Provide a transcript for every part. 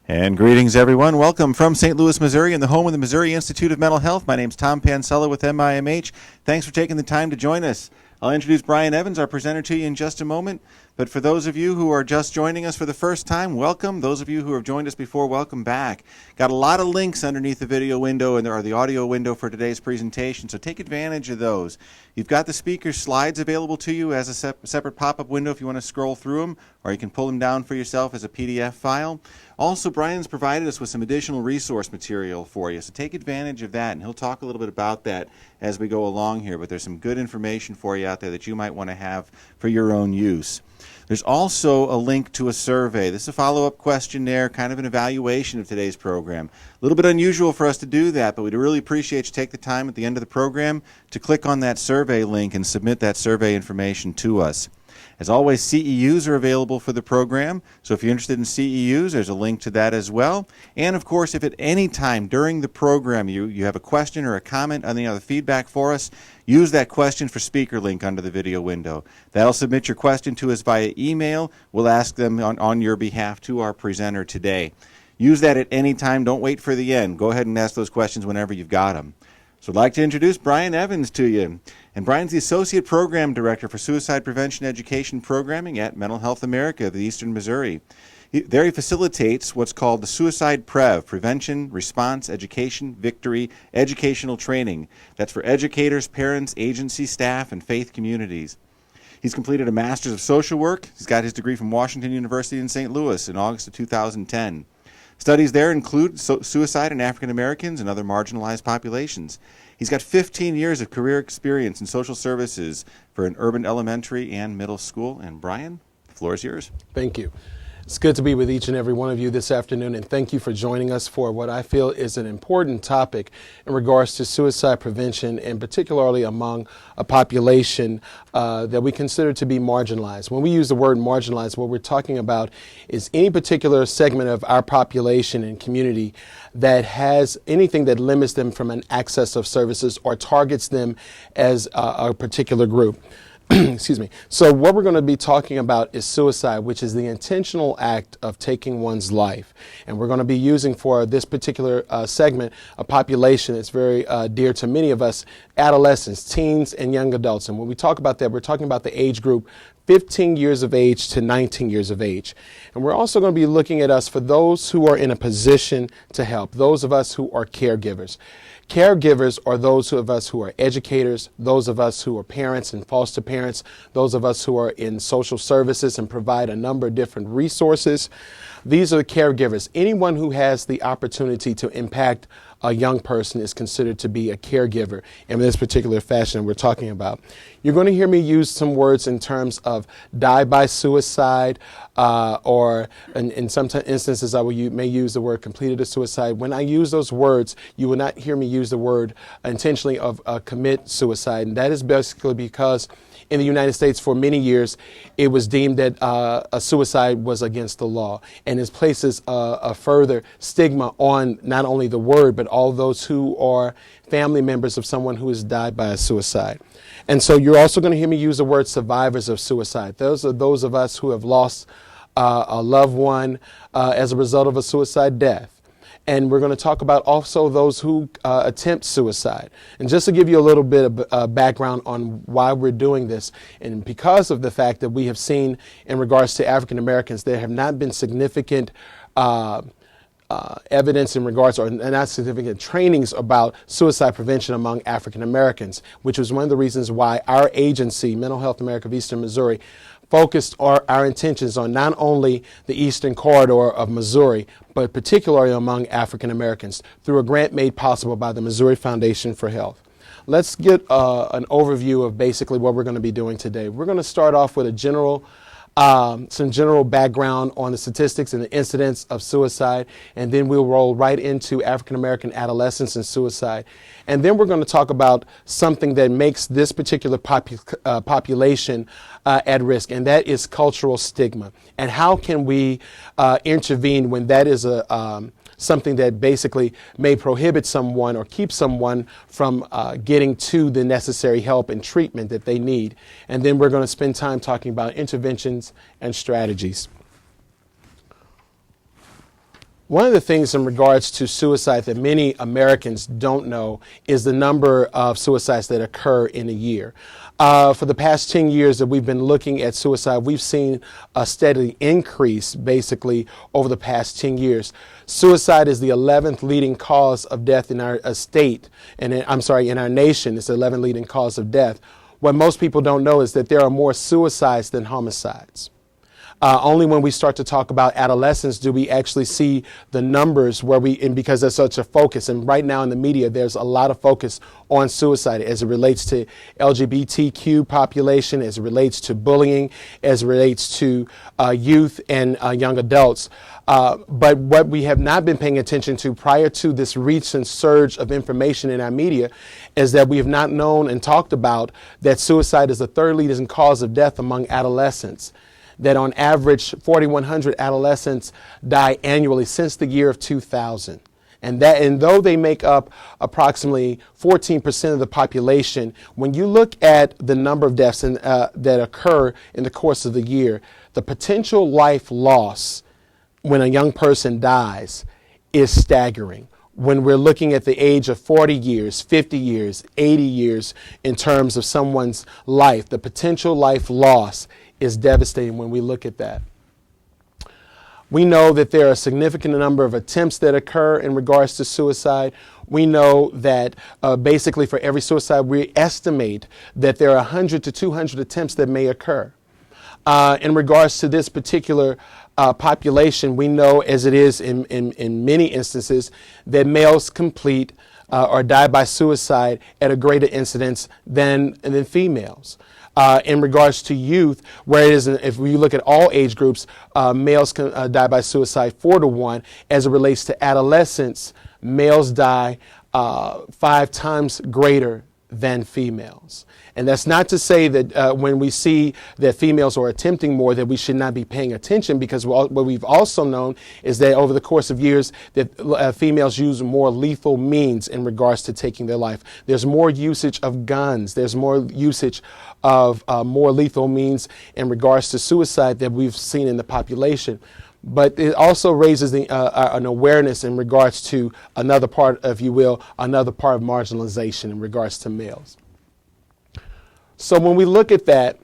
And greetings, everyone. Welcome from St. Louis, Missouri, and the home of the Missouri Institute of Mental Health. My name's Tom Pansella with MIMH. Thanks for taking the time to join us. I'll introduce Bryan Evans, our presenter, to you in just a moment. But for those of you who are just joining us for the first time, welcome. Those of you who have joined us before, welcome back. Got a lot of links underneath the video window and the audio window for today's presentation, so take advantage of those. You've got the speaker slides available to you as a separate pop-up window if you want to scroll through them, or you can pull them down for yourself as a PDF file. Also, Bryan's provided us with some additional resource material for you, so take advantage of that, and he'll talk a little bit about that as we go along here, but there's some good information for you out there that you might want to have for your own use. There's also a link to a survey. This is a follow-up questionnaire, kind of an evaluation of today's program. A little bit unusual for us to do that, but we'd really appreciate you take the time at the end of the program to click on that survey link and submit that survey information to us. As always, CEUs are available for the program, so if you're interested in CEUs, there's a link to that as well. And of course, if at any time during the program you have a question or a comment, any other feedback for us, use that question for speaker link under the video window. That'll submit your question to us via email. We'll ask them on your behalf to our presenter today. Use that at any time. Don't wait for the end. Go ahead and ask those questions whenever you've got them. So I'd like to introduce Bryan Evans to you. And Bryan's the Associate Program Director for Suicide Prevention Education Programming at Mental Health America of Eastern Missouri. There he facilitates what's called the SuicidePREV, Prevention, Response, Education, Victory, Educational Training. That's for educators, parents, agency staff, and faith communities. He's completed a Master's of Social Work. He's got his degree from Washington University in St. Louis in August of 2010. Studies there include suicide in African Americans and other marginalized populations. He's got 15 years of career experience in social services for an urban elementary and middle school. And Bryan, the floor is yours. Thank you. It's good to be with each and every one of you this afternoon, and thank you for joining us for what I feel is an important topic in regards to suicide prevention, and particularly among a population that we consider to be marginalized. When we use the word marginalized, what we're talking about is any particular segment of our population and community that has anything that limits them from an access of services or targets them as a particular group. Excuse me. So what we're going to be talking about is suicide, which is the intentional act of taking one's life. And we're going to be using for this particular segment a population that's very dear to many of us, adolescents, teens, and young adults. And when we talk about that, we're talking about the age group 15 years of age to 19 years of age. And we're also going to be looking at us for those who are in a position to help, those of us who are caregivers. Caregivers are those of us who are educators, those of us who are parents and foster parents, those of us who are in social services and provide a number of different resources. These are the caregivers. Anyone who has the opportunity to impact a young person is considered to be a caregiver in this particular fashion we're talking about. You're going to hear me use some words in terms of die by suicide, or in some instances I may use the word completed a suicide. When I use those words, you will not hear me use the word intentionally of commit suicide. And that is basically because in the United States for many years, it was deemed that a suicide was against the law, and it places a further stigma on not only the word, but all those who are family members of someone who has died by a suicide. And so you're also going to hear me use the word survivors of suicide. Those are those of us who have lost a loved one as a result of a suicide death. And we're going to talk about also those who attempt suicide. And just to give you a little bit of background on why we're doing this, and because of the fact that we have seen in regards to African Americans, there have not been significant evidence in regards, or not significant trainings about suicide prevention among African Americans, which was one of the reasons why our agency, Mental Health America of Eastern Missouri, focused our intentions on not only the Eastern Corridor of Missouri, but particularly among African Americans through a grant made possible by the Missouri Foundation for Health. Let's get an overview of basically what we're going to be doing today. We're going to start off with some general background on the statistics and the incidence of suicide, and then we'll roll right into African American adolescents and suicide. And then we're going to talk about something that makes this particular population at risk, and that is cultural stigma. And how can we intervene when that is something that basically may prohibit someone or keep someone from getting to the necessary help and treatment that they need. And then we're going to spend time talking about interventions and strategies. One of the things in regards to suicide that many Americans don't know is the number of suicides that occur in a year. For the past 10 years that we've been looking at suicide, we've seen a steady increase basically over the past 10 years. Suicide is the 11th leading cause of death in our state, and in our nation. It's the 11th leading cause of death. What most people don't know is that there are more suicides than homicides. Only when we start to talk about adolescents do we actually see the numbers and because there's such a focus. And right now in the media, there's a lot of focus on suicide as it relates to LGBTQ population, as it relates to bullying, as it relates to youth and young adults. But what we have not been paying attention to prior to this recent surge of information in our media is that we have not known and talked about that suicide is the third leading cause of death among adolescents. That on average, 4,100 adolescents die annually since the year of 2000. And though they make up approximately 14% of the population, when you look at the number of deaths that occur in the course of the year, the potential life loss when a young person dies is staggering. When we're looking at the age of 40 years, 50 years, 80 years in terms of someone's life, the potential life loss is devastating when we look at that. We know that there are a significant number of attempts that occur in regards to suicide. We know that basically for every suicide, we estimate that there are 100 to 200 attempts that may occur. In regards to this particular population, we know, as it is in many instances, that males complete or die by suicide at a greater incidence than females. In regards to youth, where it is, if we look at all age groups, males can die by suicide 4 to 1. As it relates to adolescents, males die 5 times greater than females. And that's not to say that when we see that females are attempting more, that we should not be paying attention, because what we've also known is that over the course of years that females use more lethal means in regards to taking their life. There's more usage of guns. There's more usage of more lethal means in regards to suicide that we've seen in the population. But it also raises an awareness in regards to another part, if you will, another part of marginalization in regards to males. So when we look at that,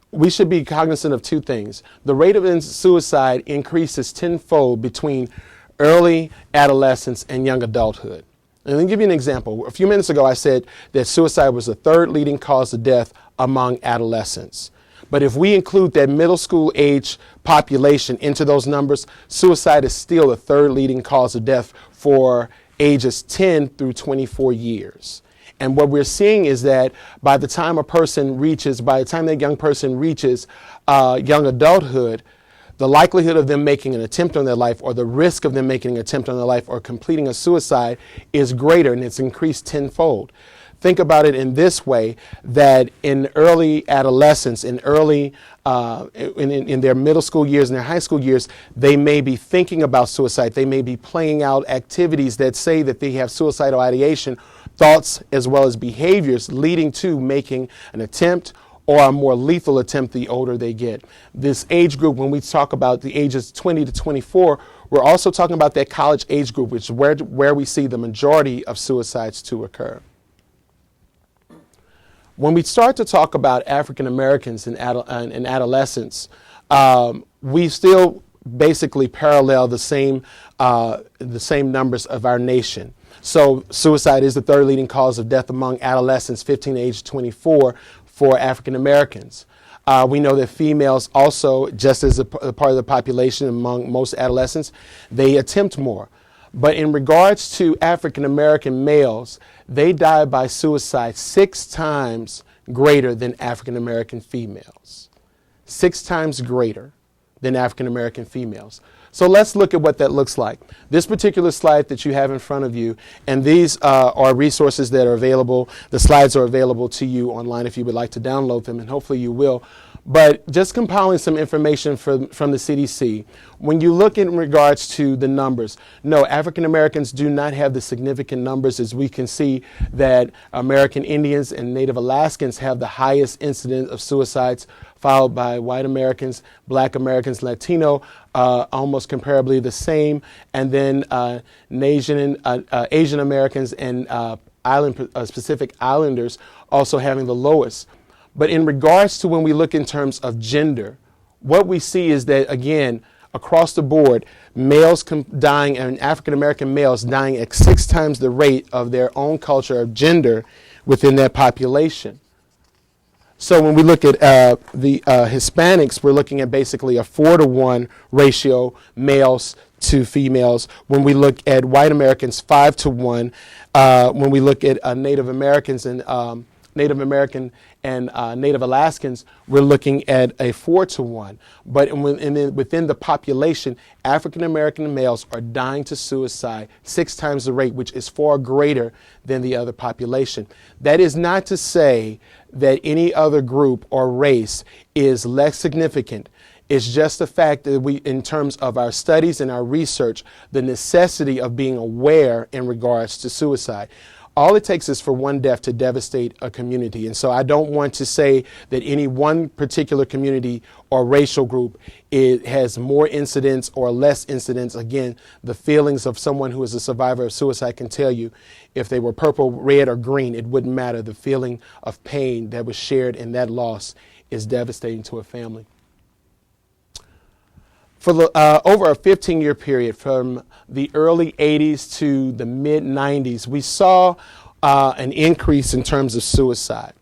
we should be cognizant of 2 things. The rate of suicide increases tenfold between early adolescence and young adulthood. And let me give you an example. A few minutes ago, I said that suicide was the third leading cause of death among adolescents. But if we include that middle school age population into those numbers, suicide is still the third leading cause of death for ages 10 through 24 years. And what we're seeing is that by the time that young person reaches young adulthood, the likelihood of them making an attempt on their life, or the risk of them making an attempt on their life or completing a suicide, is greater, and it's increased tenfold. Think about it in this way, that in early adolescence, in their middle school years and their high school years, they may be thinking about suicide. They may be playing out activities that say that they have suicidal ideation, thoughts as well as behaviors leading to making an attempt or a more lethal attempt the older they get. This age group, when we talk about the ages 20 to 24, we're also talking about that college age group, which is where we see the majority of suicides to occur. When we start to talk about African Americans and adolescents, we still basically parallel the same numbers of our nation. So suicide is the third leading cause of death among adolescents 15 to age 24 for African Americans. We know that females also, just as a part of the population among most adolescents, they attempt more. But in regards to African American males, they die by suicide 6 times greater than African American females. 6 times greater than African American females. So let's look at what that looks like. This particular slide that you have in front of you, and these are resources that are available. The slides are available to you online if you would like to download them, and hopefully you will. But just compiling some information from the CDC, when you look in regards to the numbers, no, African Americans do not have the significant numbers, as we can see that American Indians and Native Alaskans have the highest incidence of suicides, followed by white Americans, black Americans, Latino, almost comparably the same, and then Asian Americans and Pacific Islanders also having the lowest. But in regards to when we look in terms of gender, what we see is that, again, across the board, males dying and African American males dying at 6 times the rate of their own culture of gender within that population. So when we look at the Hispanics, we're looking at basically a 4-to-1 ratio, males to females. When we look at white Americans, 5-to-1. When we look at Native Americans and Native American and Native Alaskans, we're looking at a 4-to-1. But within the population, African American males are dying to suicide 6 times the rate, which is far greater than the other population. That is not to say that any other group or race is less significant. It's just the fact that we, in terms of our studies and our research, the necessity of being aware in regards to suicide. All it takes is for one death to devastate a community. And so I don't want to say that any one particular community or racial group has more incidents or less incidents. Again, the feelings of someone who is a survivor of suicide can tell you if they were purple, red, or green, it wouldn't matter. The feeling of pain that was shared in that loss is devastating to a family. For over a 15-year period, from the early 80s to the mid-90s, we saw an increase in terms of suicide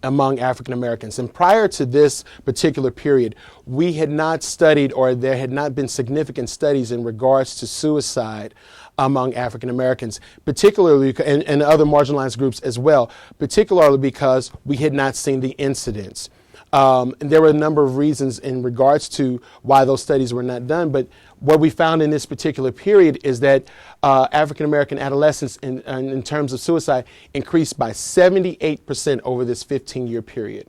among African Americans. And prior to this particular period, we had not studied, or there had not been significant studies in regards to suicide among African Americans, particularly, and other marginalized groups as well, particularly because we had not seen the incidents. And there were a number of reasons in regards to why those studies were not done, but what we found in this particular period is that African American adolescents in terms of suicide increased by 78% over this 15-year period.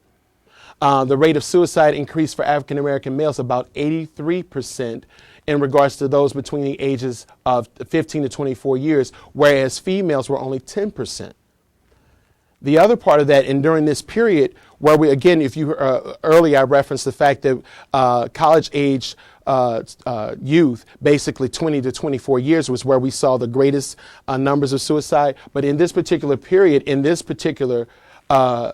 The rate of suicide increased for African American males about 83% in regards to those between the ages of 15 to 24 years, whereas females were only 10%. The other part of that, and during this period, where we, again, if you earlier I referenced the fact that college-age youth, basically 20 to 24 years, was where we saw the greatest numbers of suicide. But in this particular period, in this particular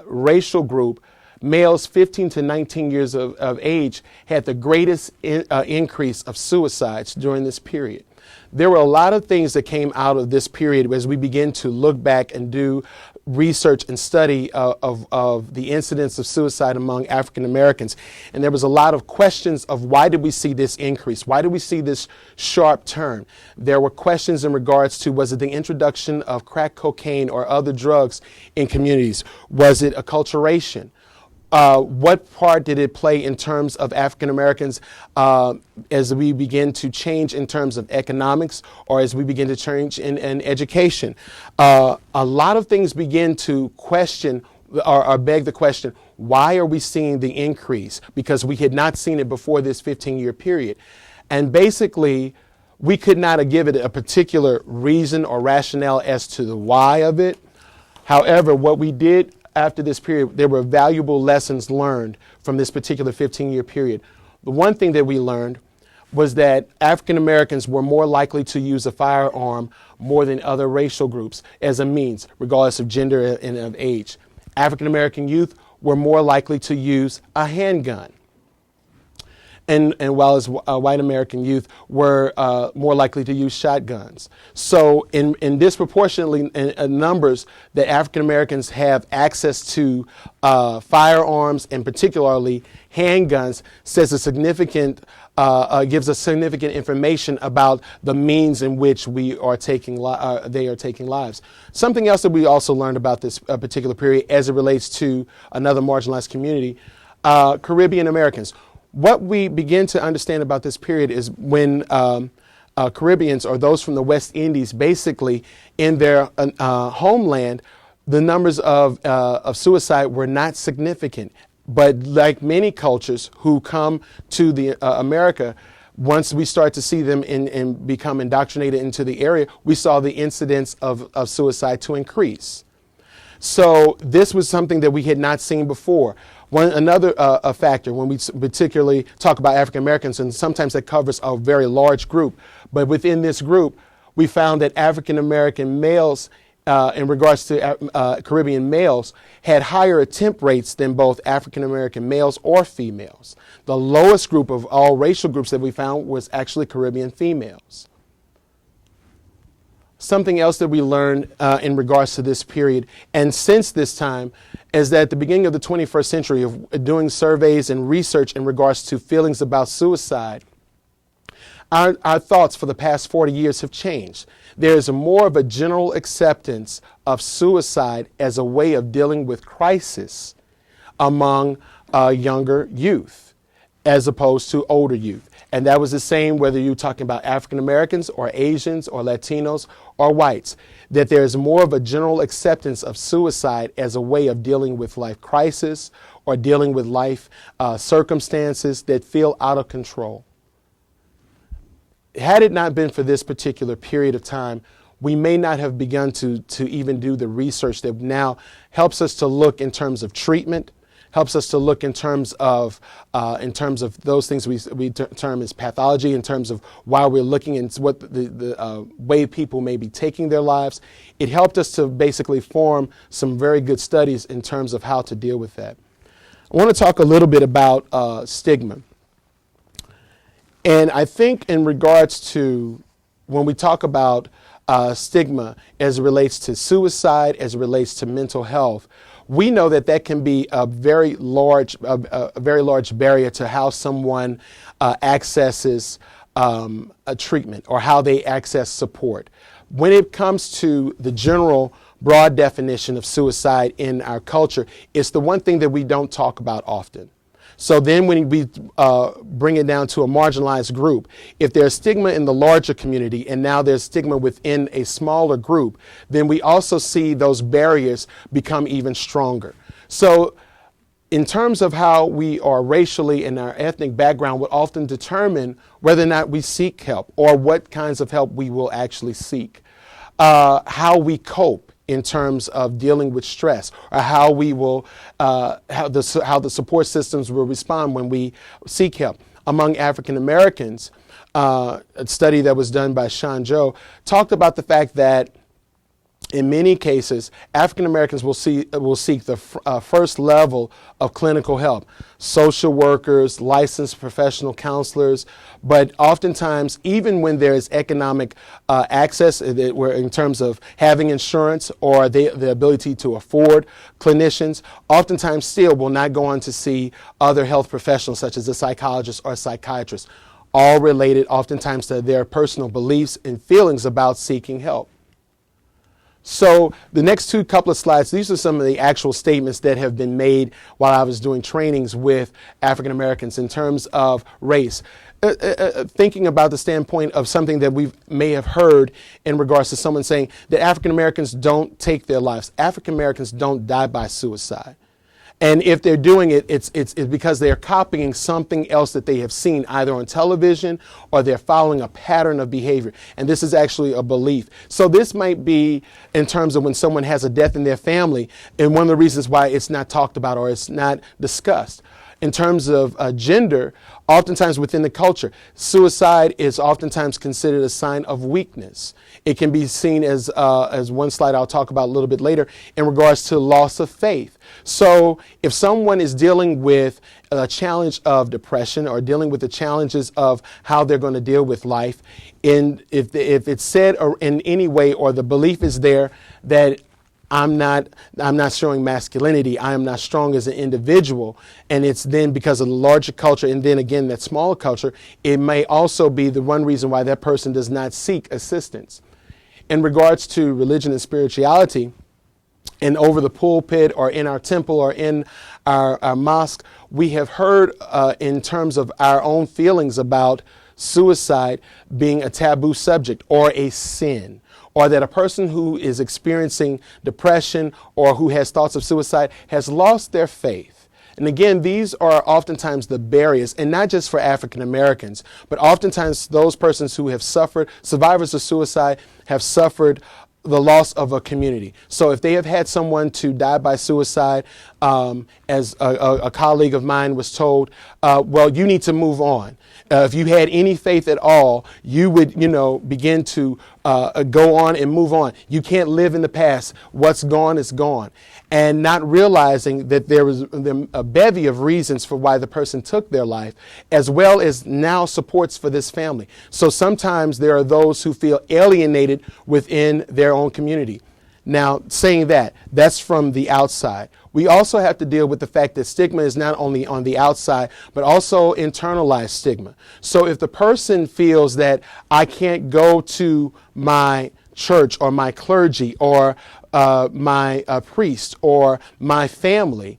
racial group, males 15 to 19 years of age had the greatest increase of suicides during this period. There were a lot of things that came out of this period as we begin to look back and do research and study of the incidence of suicide among African Americans. And there was a lot of questions of why did we see this increase? Why did we see this sharp turn? There were questions in regards to, was it the introduction of crack cocaine or other drugs in communities? Was it acculturation? What part did it play in terms of African Americans as we begin to change in terms of economics, or as we begin to change in education? A lot of things begin to question or beg the question, why are we seeing the increase? Because we had not seen it before this 15-year period. And basically, we could not have given it a particular reason or rationale as to the why of it. However, what we did after this period, there were valuable lessons learned from this particular 15-year period. The one thing that we learned was that African Americans were more likely to use a firearm more than other racial groups as a means, regardless of gender and of age. African American youth were more likely to use a handgun. And while as white American youth were more likely to use shotguns. So in disproportionately numbers that African Americans have access to firearms, and particularly handguns, says a significant gives us significant information about the means in which we are taking they are taking lives. Something else that we also learned about this particular period as it relates to another marginalized community, Caribbean Americans. What we begin to understand about this period is when Caribbeans, or those from the West Indies, basically in their homeland, the numbers of suicide were not significant. But like many cultures who come to the America, once we start to see them and become indoctrinated into the area, we saw the incidence of suicide to increase. So this was something that we had not seen before. Another a factor when we particularly talk about African Americans, and sometimes that covers a very large group, but within this group, we found that African American males, in regards to Caribbean males, had higher attempt rates than both African American males or females. The lowest group of all racial groups that we found was actually Caribbean females. Something else that we learned in regards to this period and since this time is that at the beginning of the 21st century, of doing surveys and research in regards to feelings about suicide, our thoughts for the past 40 years have changed. There is more of a general acceptance of suicide as a way of dealing with crisis among younger youth as opposed to older youth. And that was the same whether you're talking about African Americans or Asians or Latinos or whites, that there's more of a general acceptance of suicide as a way of dealing with life crisis or dealing with life circumstances that feel out of control. Had it not been for this particular period of time, we may not have begun to even do the research that now helps us to look in terms of treatment, helps us to look in terms of those things we term as pathology, in terms of why we're looking into what the way people may be taking their lives. It helped us to basically form some very good studies in terms of how to deal with that. I want to talk a little bit about stigma. And I think in regards to when we talk about stigma as it relates to suicide, as it relates to mental health, we know that that can be a very large barrier to how someone accesses a treatment or how they access support. When it comes to the general broad definition of suicide in our culture, it's the one thing that we don't talk about often. So then when we bring it down to a marginalized group, if there's stigma in the larger community and now there's stigma within a smaller group, then we also see those barriers become even stronger. So in terms of how we are racially and our ethnic background will often determine whether or not we seek help or what kinds of help we will actually seek, how we cope in terms of dealing with stress, or how we will, how the support systems will respond when we seek help. Among African Americans, a study that was done by Sean Joe talked about the fact that in many cases, African Americans will seek the first level of clinical help, social workers, licensed professional counselors, but oftentimes, even when there is economic access, in terms of having insurance or the ability to afford clinicians, oftentimes still will not go on to see other health professionals such as a psychologist or a psychiatrist, all related oftentimes to their personal beliefs and feelings about seeking help. So the next couple of slides, these are some of the actual statements that have been made while I was doing trainings with African Americans in terms of race. Thinking about the standpoint of something that we may have heard in regards to someone saying that African Americans don't take their lives. African Americans don't die by suicide. And if they're doing it, it's because they're copying something else that they have seen either on television or they're following a pattern of behavior. And this is actually a belief. So this might be in terms of when someone has a death in their family, and one of the reasons why it's not talked about or it's not discussed. In terms of gender, oftentimes within the culture, suicide is oftentimes considered a sign of weakness. It can be seen as one slide I'll talk about a little bit later in regards to loss of faith. So if someone is dealing with a challenge of depression or dealing with the challenges of how they're going to deal with life, and if it's said or in any way or the belief is there that I'm not showing masculinity, I am not strong as an individual, and it's then because of the larger culture and then again that smaller culture, it may also be the one reason why that person does not seek assistance. In regards to religion and spirituality, and over the pulpit or in our temple or in our mosque, we have heard in terms of our own feelings about suicide being a taboo subject or a sin, or that a person who is experiencing depression or who has thoughts of suicide has lost their faith. And again, these are oftentimes the barriers, and not just for African Americans, but oftentimes those persons who have suffered, survivors of suicide, have suffered the loss of a community. So if they have had someone to die by suicide, as a colleague of mine was told, well, you need to move on. If you had any faith at all, you would, begin to go on and move on. You can't live in the past. What's gone is gone. And not realizing that there was a bevy of reasons for why the person took their life, as well as now supports for this family. So sometimes there are those who feel alienated within their own community. Now, saying that's from the outside. We also have to deal with the fact that stigma is not only on the outside, but also internalized stigma. So if the person feels that I can't go to my church or my clergy or my priest or my family,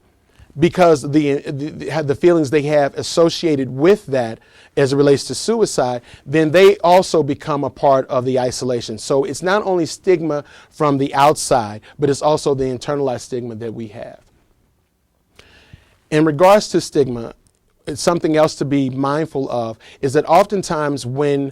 because the feelings they have associated with that as it relates to suicide, then they also become a part of the isolation. So it's not only stigma from the outside, but it's also the internalized stigma that we have. In regards to stigma, it's something else to be mindful of is that oftentimes when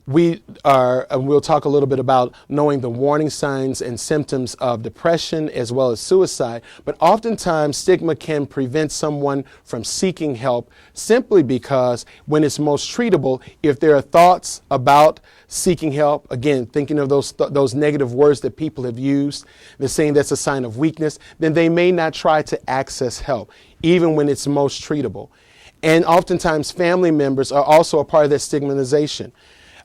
we are, and we'll talk a little bit about knowing the warning signs and symptoms of depression as well as suicide, but oftentimes stigma can prevent someone from seeking help simply because when it's most treatable, if there are thoughts about seeking help, again, thinking of those negative words that people have used, they're saying that's a sign of weakness, then they may not try to access help, even when it's most treatable. And oftentimes family members are also a part of that stigmatization.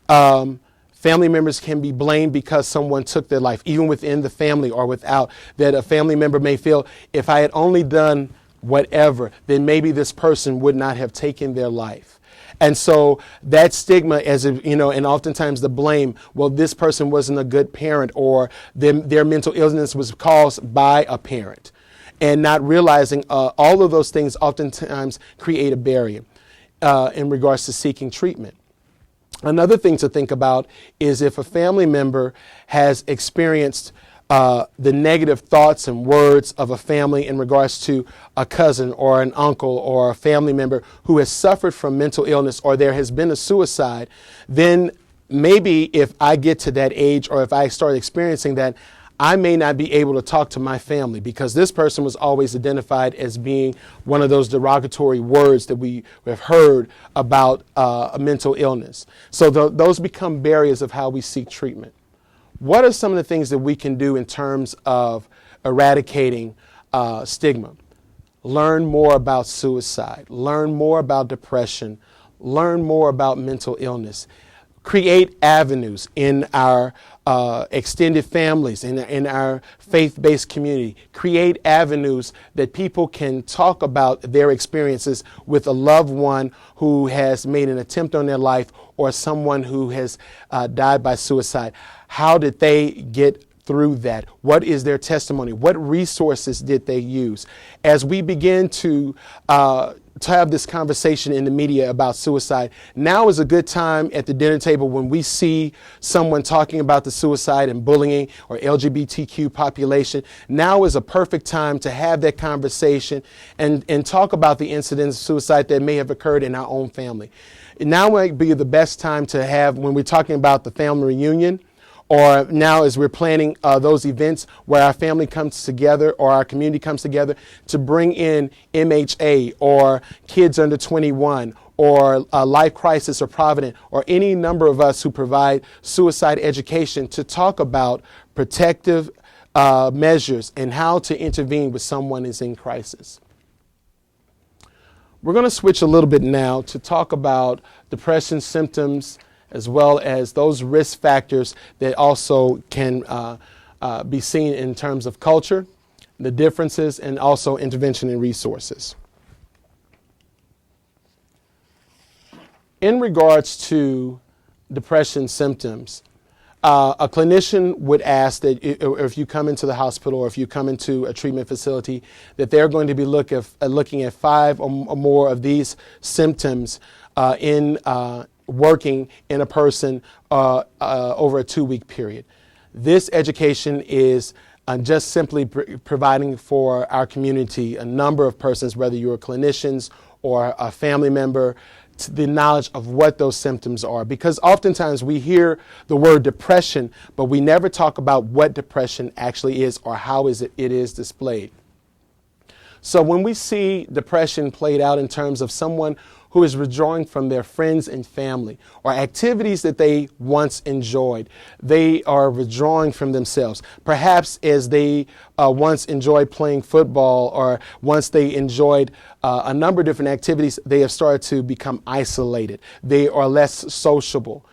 Family members can be blamed because someone took their life, even within the family or without, that a family member may feel, if I had only done whatever, then maybe this person would not have taken their life. And so that stigma, and oftentimes the blame, well, this person wasn't a good parent, or their mental illness was caused by a parent. And not realizing all of those things oftentimes create a barrier in regards to seeking treatment. Another thing to think about is if a family member has experienced the negative thoughts and words of a family in regards to a cousin or an uncle or a family member who has suffered from mental illness, or there has been a suicide, then maybe if I get to that age, or if I start experiencing that, I may not be able to talk to my family because this person was always identified as being one of those derogatory words that we have heard about a mental illness. So those become barriers of how we seek treatment. What are some of the things that we can do in terms of eradicating stigma? Learn more about suicide. Learn more about depression. Learn more about mental illness. Create avenues in our extended families, in our faith-based community. Create avenues that people can talk about their experiences with a loved one who has made an attempt on their life, or someone who has died by suicide. How did they get through that? What is their testimony? What resources did they use? As we begin to have this conversation in the media about suicide, now is a good time at the dinner table when we see someone talking about the suicide and bullying or LGBTQ population. Now is a perfect time to have that conversation and talk about the incidents of suicide that may have occurred in our own family. Now might be the best time to have, when we're talking about the family reunion, or now as we're planning those events where our family comes together or our community comes together, to bring in MHA or Kids Under 21 or Life Crisis or Provident, or any number of us who provide suicide education, to talk about protective measures and how to intervene with someone who's in crisis. We're going to switch a little bit now to talk about depression symptoms, as well as those risk factors that also can be seen in terms of culture, the differences, and also intervention and resources. In regards to depression symptoms, a clinician would ask that if you come into the hospital or if you come into a treatment facility, that they're going to be looking at 5 or more of these symptoms in working in a person over a 2-week period. This education is just simply providing for our community a number of persons, whether you're clinicians or a family member, the knowledge of what those symptoms are, because oftentimes we hear the word depression, but we never talk about what depression actually is or how it is displayed. So when we see depression played out in terms of someone who is withdrawing from their friends and family or activities that they once enjoyed, they are withdrawing from themselves. Perhaps as they once enjoyed playing football, or once they enjoyed a number of different activities, they have started to become isolated. They are less sociable.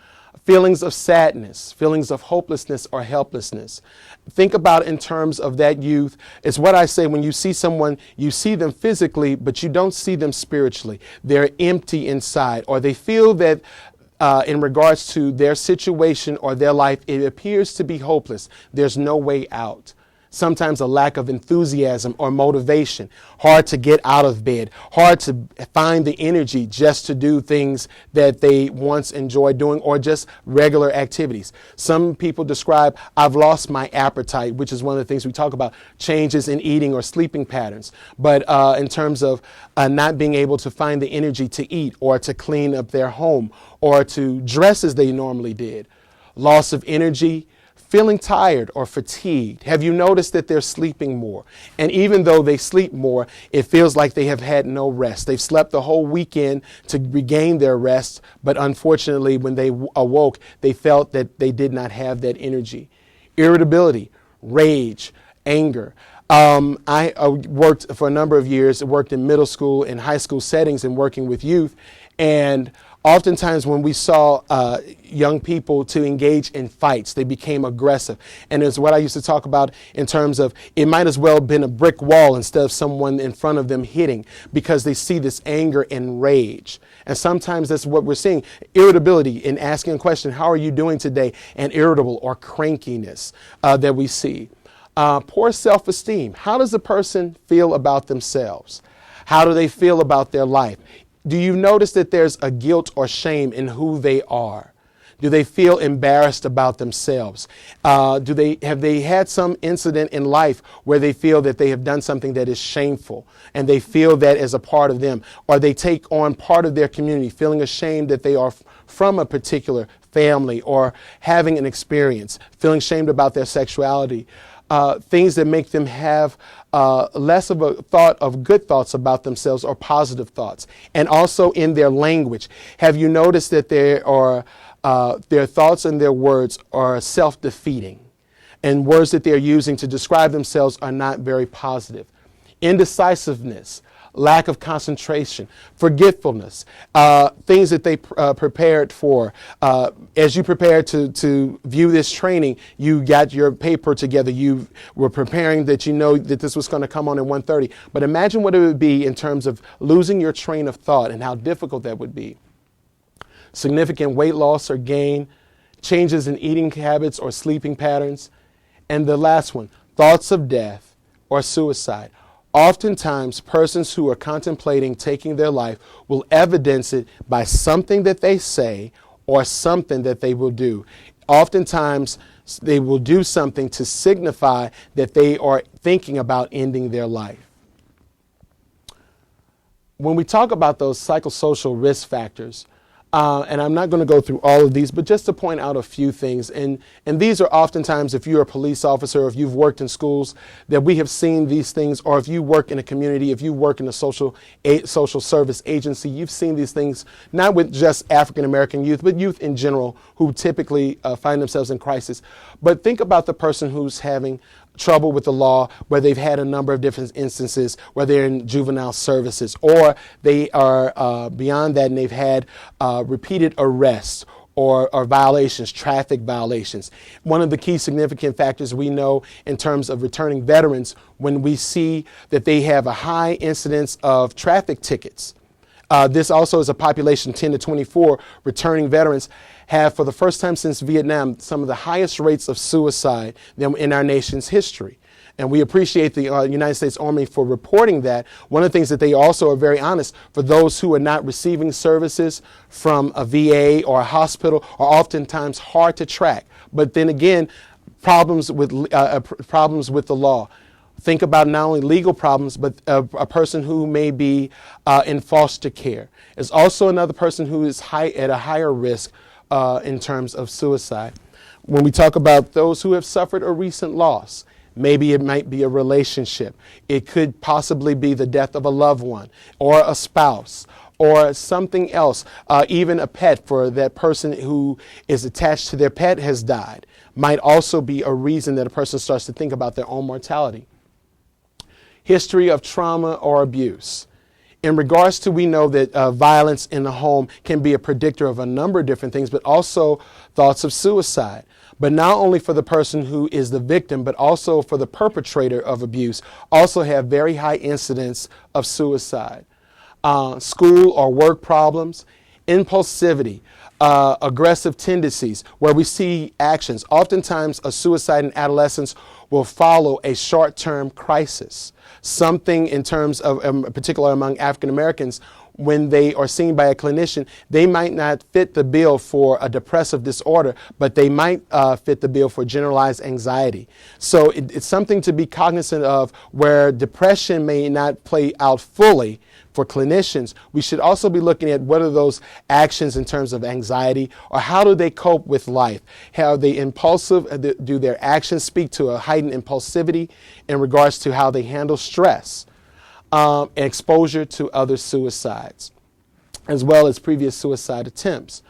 Feelings of sadness, feelings of hopelessness or helplessness. Think about in terms of that youth. It's what I say, when you see someone, you see them physically, but you don't see them spiritually. They're empty inside, or they feel that in regards to their situation or their life, it appears to be hopeless. There's no way out. Sometimes a lack of enthusiasm or motivation, hard to get out of bed, hard to find the energy just to do things that they once enjoyed doing, or just regular activities. Some people describe, I've lost my appetite, which is one of the things we talk about, changes in eating or sleeping patterns. But in terms of not being able to find the energy to eat or to clean up their home or to dress as they normally did. Loss of energy, feeling tired or fatigued. Have you noticed that they're sleeping more? And even though they sleep more, it feels like they have had no rest. They've slept the whole weekend to regain their rest, but unfortunately, when they awoke, they felt that they did not have that energy. Irritability, rage, anger. I worked for a number of years, worked in middle school and high school settings and working with youth, and oftentimes when we saw young people to engage in fights, they became aggressive. And it's what I used to talk about in terms of it might as well have been a brick wall instead of someone in front of them hitting, because they see this anger and rage. And sometimes that's what we're seeing. Irritability in asking a question, how are you doing today? And irritable or crankiness that we see. Poor self-esteem. How does a person feel about themselves? How do they feel about their life? Do you notice that there's a guilt or shame in who they are? Do they feel embarrassed about themselves? Have they had some incident in life where they feel that they have done something that is shameful and they feel that as a part of them? Or they take on part of their community, feeling ashamed that they are from a particular family or having an experience, feeling shamed about their sexuality. Things that make them have less of a thought of good thoughts about themselves or positive thoughts. And also in their language. Have you noticed that their thoughts and their words are self-defeating, and words that they're using to describe themselves are not very positive? Indecisiveness, lack of concentration, forgetfulness, things that they prepared for. As you prepared to view this training, you got your paper together. You were preparing that you know that this was going to come on at 1:30. But imagine what it would be in terms of losing your train of thought and how difficult that would be. Significant weight loss or gain, changes in eating habits or sleeping patterns. And the last one, thoughts of death or suicide. Oftentimes, persons who are contemplating taking their life will evidence it by something that they say or something that they will do. Oftentimes, they will do something to signify that they are thinking about ending their life. When we talk about those psychosocial risk factors, and I'm not going to go through all of these, but just to point out a few things. And these are oftentimes, if you're a police officer, or if you've worked in schools, that we have seen these things, or if you work in a community, if you work in a social service agency, you've seen these things, not with just African-American youth, but youth in general who typically find themselves in crisis. But think about the person who's having trouble with the law, where they've had a number of different instances where they're in juvenile services, or they are beyond that and they've had repeated arrests or violations, traffic violations. One of the key significant factors we know in terms of returning veterans, when we see that they have a high incidence of traffic tickets. This also is a population 10 to 24 returning veterans have, for the first time since Vietnam, some of the highest rates of suicide in our nation's history. And we appreciate the United States Army for reporting that. One of the things that they also are very honest, for those who are not receiving services from a VA or a hospital are oftentimes hard to track. But then again, problems with the law. Think about not only legal problems, but a person who may be in foster care is also another person who is at a higher risk in terms of suicide. When we talk about those who have suffered a recent loss, maybe it might be a relationship. It could possibly be the death of a loved one or a spouse or something else, even a pet for that person who is attached to their pet has died, might also be a reason that a person starts to think about their own mortality. History of trauma or abuse. In regards to, we know that violence in the home can be a predictor of a number of different things, but also thoughts of suicide. But not only for the person who is the victim, but also for the perpetrator of abuse, also have very high incidence of suicide. School or work problems, impulsivity, aggressive tendencies, where we see actions. Oftentimes, a suicide in adolescence will follow a short-term crisis. Something in terms of, particularly among African Americans, when they are seen by a clinician, they might not fit the bill for a depressive disorder, but they might fit the bill for generalized anxiety. So it's something to be cognizant of, where depression may not play out fully. For clinicians, we should also be looking at what are those actions in terms of anxiety, or how do they cope with life? How are they impulsive? Do their actions speak to a heightened impulsivity in regards to how they handle stress, and exposure to other suicides, as well as previous suicide attempts?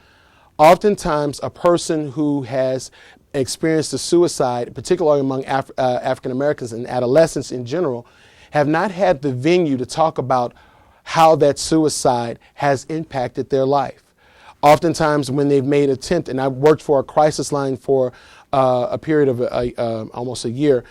Oftentimes, a person who has experienced a suicide, particularly among African Americans and adolescents in general, have not had the venue to talk about how that suicide has impacted their life. Oftentimes when they've made an attempt, and I've worked for a crisis line for a period of almost a year,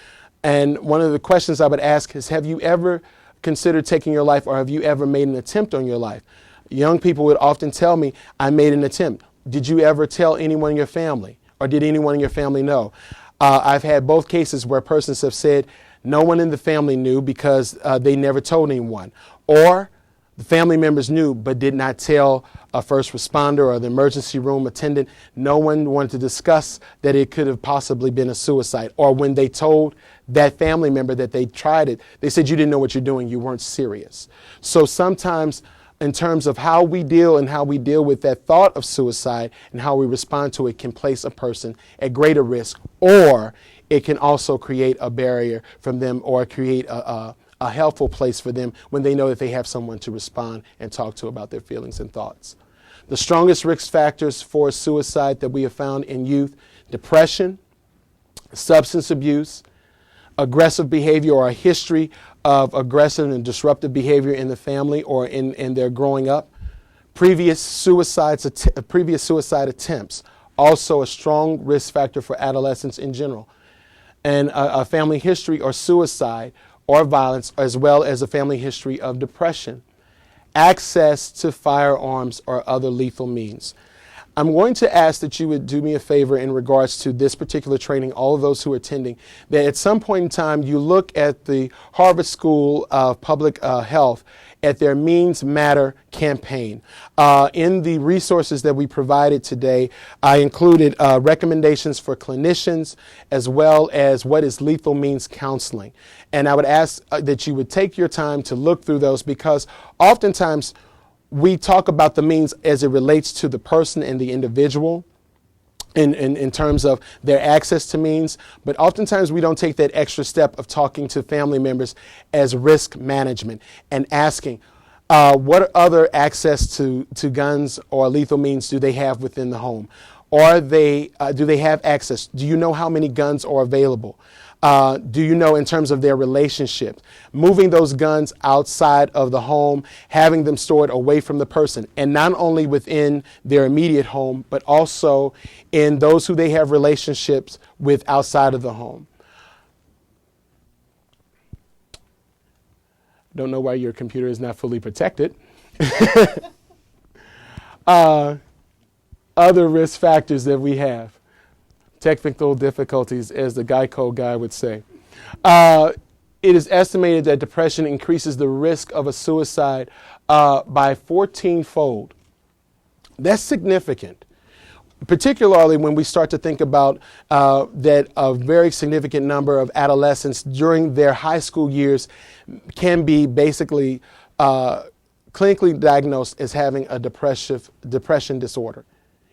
and one of the questions I would ask is, have you ever considered taking your life, or have you ever made an attempt on your life? Young people would often tell me, I made an attempt. Did you ever tell anyone in your family, or did anyone in your family know? I've had both cases where persons have said no one in the family knew because they never told anyone, or the family members knew but did not tell a first responder or the emergency room attendant. No one wanted to discuss that it could have possibly been a suicide. Or when they told that family member that they tried it, they said, you didn't know what you're doing, you weren't serious. So sometimes in terms of how we deal with that thought of suicide and how we respond to it can place a person at greater risk, or it can also create a barrier from them, or create a helpful place for them when they know that they have someone to respond and talk to about their feelings and thoughts. The strongest risk factors for suicide that we have found in youth: depression, substance abuse, aggressive behavior or a history of aggressive and disruptive behavior in the family or in their growing up, previous suicide attempts, also a strong risk factor for adolescents in general, and a family history or suicide or violence, as well as a family history of depression, access to firearms or other lethal means. I'm going to ask that you would do me a favor in regards to this particular training, all of those who are attending, that at some point in time you look at the Harvard School of Public Health at their Means Matter campaign. In the resources that we provided today, I included recommendations for clinicians, as well as what is lethal means counseling. And I would ask that you would take your time to look through those, because oftentimes we talk about the means as it relates to the person and the individual in terms of their access to means, but oftentimes we don't take that extra step of talking to family members as risk management and asking what other access to guns or lethal means do they have within the home? Or do they have access? Do you know how many guns are available? Do you know in terms of their relationships? Moving those guns outside of the home, having them stored away from the person, and not only within their immediate home, but also in those who they have relationships with outside of the home. Don't know why your computer is not fully protected. Other risk factors that we have. Technical difficulties, as the Geico guy would say. It is estimated that depression increases the risk of a suicide by 14-fold. That's significant. particularly when we start to think about that a very significant number of adolescents during their high school years can be basically clinically diagnosed as having a depression disorder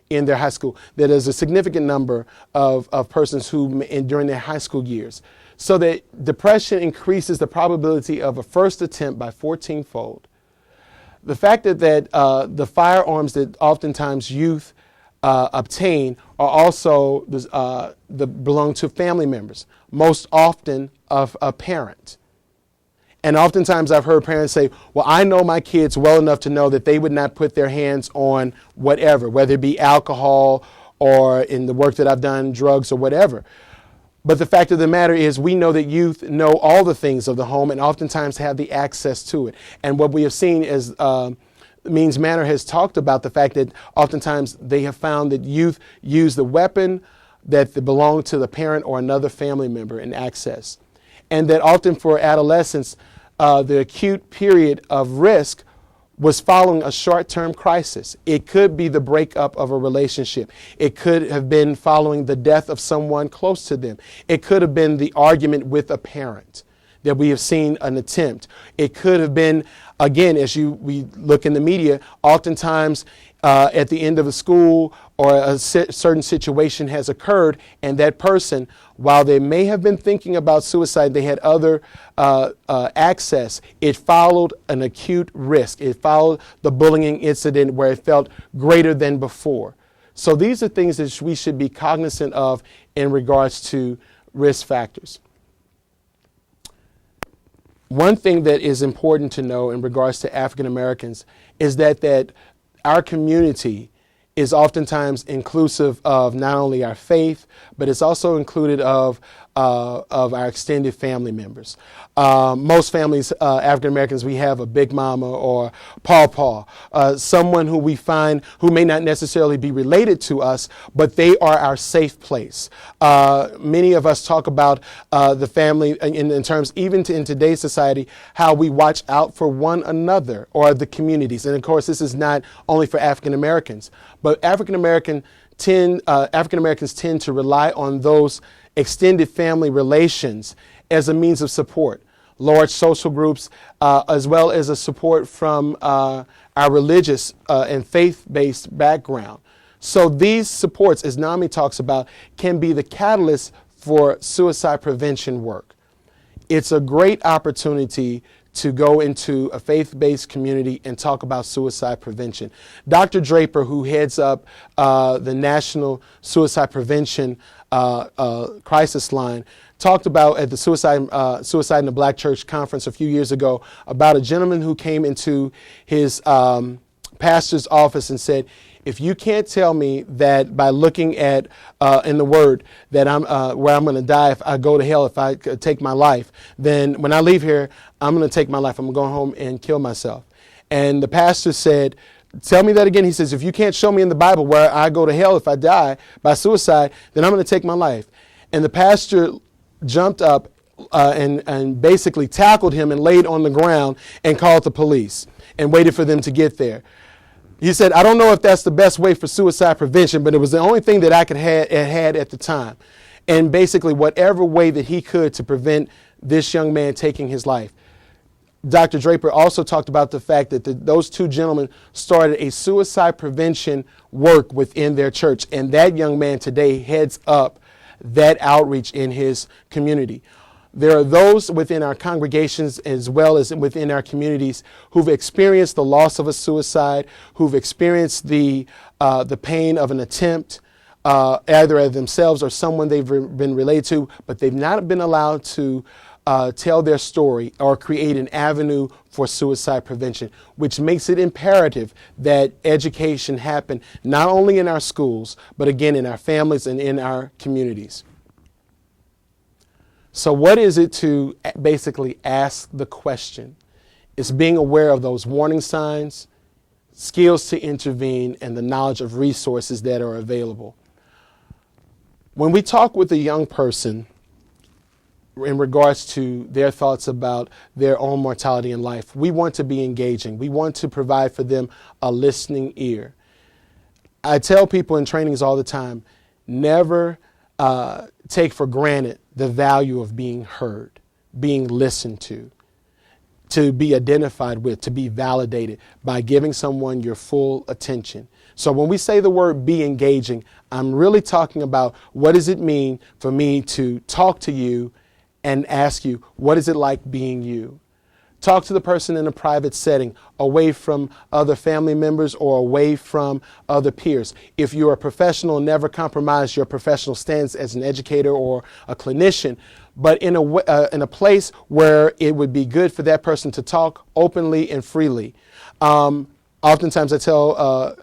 in their high school. That is a significant number of persons who during their high school years. So that depression increases the probability of a first attempt by 14-fold. The fact that the firearms that oftentimes youth obtain are also belong to family members, most often of a parent. And oftentimes I've heard parents say, well, I know my kids well enough to know that they would not put their hands on whatever, whether it be alcohol or in the work that I've done, drugs or whatever. But the fact of the matter is we know that youth know all the things of the home and oftentimes have the access to it. And what we have seen is Means Manor has talked about the fact that oftentimes they have found that youth use the weapon that belonged to the parent or another family member in access. And that often for adolescents, the acute period of risk was following a short-term crisis. It could be the breakup of a relationship. It could have been following the death of someone close to them. It could have been the argument with a parent that we have seen an attempt. It could have been, again, we look in the media, oftentimes at the end of a school or a certain situation has occurred, and that person, while they may have been thinking about suicide, they had other access. It followed an acute risk. It followed the bullying incident where it felt greater than before. So these are things that we should be cognizant of in regards to risk factors. One thing that is important to know in regards to African Americans is that our community is oftentimes inclusive of not only our faith, but it's also included of our extended family members. Most families, African Americans, we have a big mama or pawpaw, someone who we find who may not necessarily be related to us, but they are our safe place. Many of us talk about the family in terms, even in today's society, how we watch out for one another or the communities. And of course, this is not only for African Americans, but African Americans tend to rely on those extended family relations as a means of support, large social groups, as well as a support from our religious and faith-based background. So these supports, as NAMI talks about, can be the catalyst for suicide prevention work. It's a great opportunity to go into a faith-based community and talk about suicide prevention. Dr. Draper, who heads up the National Suicide Prevention Crisis Line, talked about at the Suicide in the Black Church Conference a few years ago about a gentleman who came into his pastor's office and said, if you can't tell me that by looking at in the Word that where I'm going to die if I go to hell, if I take my life, then when I leave here, I'm going to take my life. I'm going to go home and kill myself. And the pastor said, tell me that again. He says, if you can't show me in the Bible where I go to hell if I die by suicide, then I'm going to take my life. And the pastor jumped up and basically tackled him and laid on the ground and called the police and waited for them to get there. He said, I don't know if that's the best way for suicide prevention, but it was the only thing that I could had at the time. And basically whatever way that he could to prevent this young man taking his life. Dr. Draper also talked about the fact that those two gentlemen started a suicide prevention work within their church. And that young man today heads up that outreach in his community. There are those within our congregations as well as within our communities who've experienced the loss of a suicide, who've experienced the pain of an attempt, either as themselves or someone they've been related to, but they've not been allowed to tell their story or create an avenue for suicide prevention, which makes it imperative that education happen not only in our schools, but again in our families and in our communities. So what is it to basically ask the question? It's being aware of those warning signs, skills to intervene, and the knowledge of resources that are available. When we talk with a young person in regards to their thoughts about their own mortality in life, we want to be engaging. We want to provide for them a listening ear. I tell people in trainings all the time, never take for granted the value of being heard, being listened to be identified with, to be validated by giving someone your full attention. So when we say the word be engaging, I'm really talking about what does it mean for me to talk to you and ask you, what is it like being you? Talk to the person in a private setting, away from other family members or away from other peers. If you're a professional, never compromise your professional stance as an educator or a clinician, but in a place where it would be good for that person to talk openly and freely. Oftentimes I tell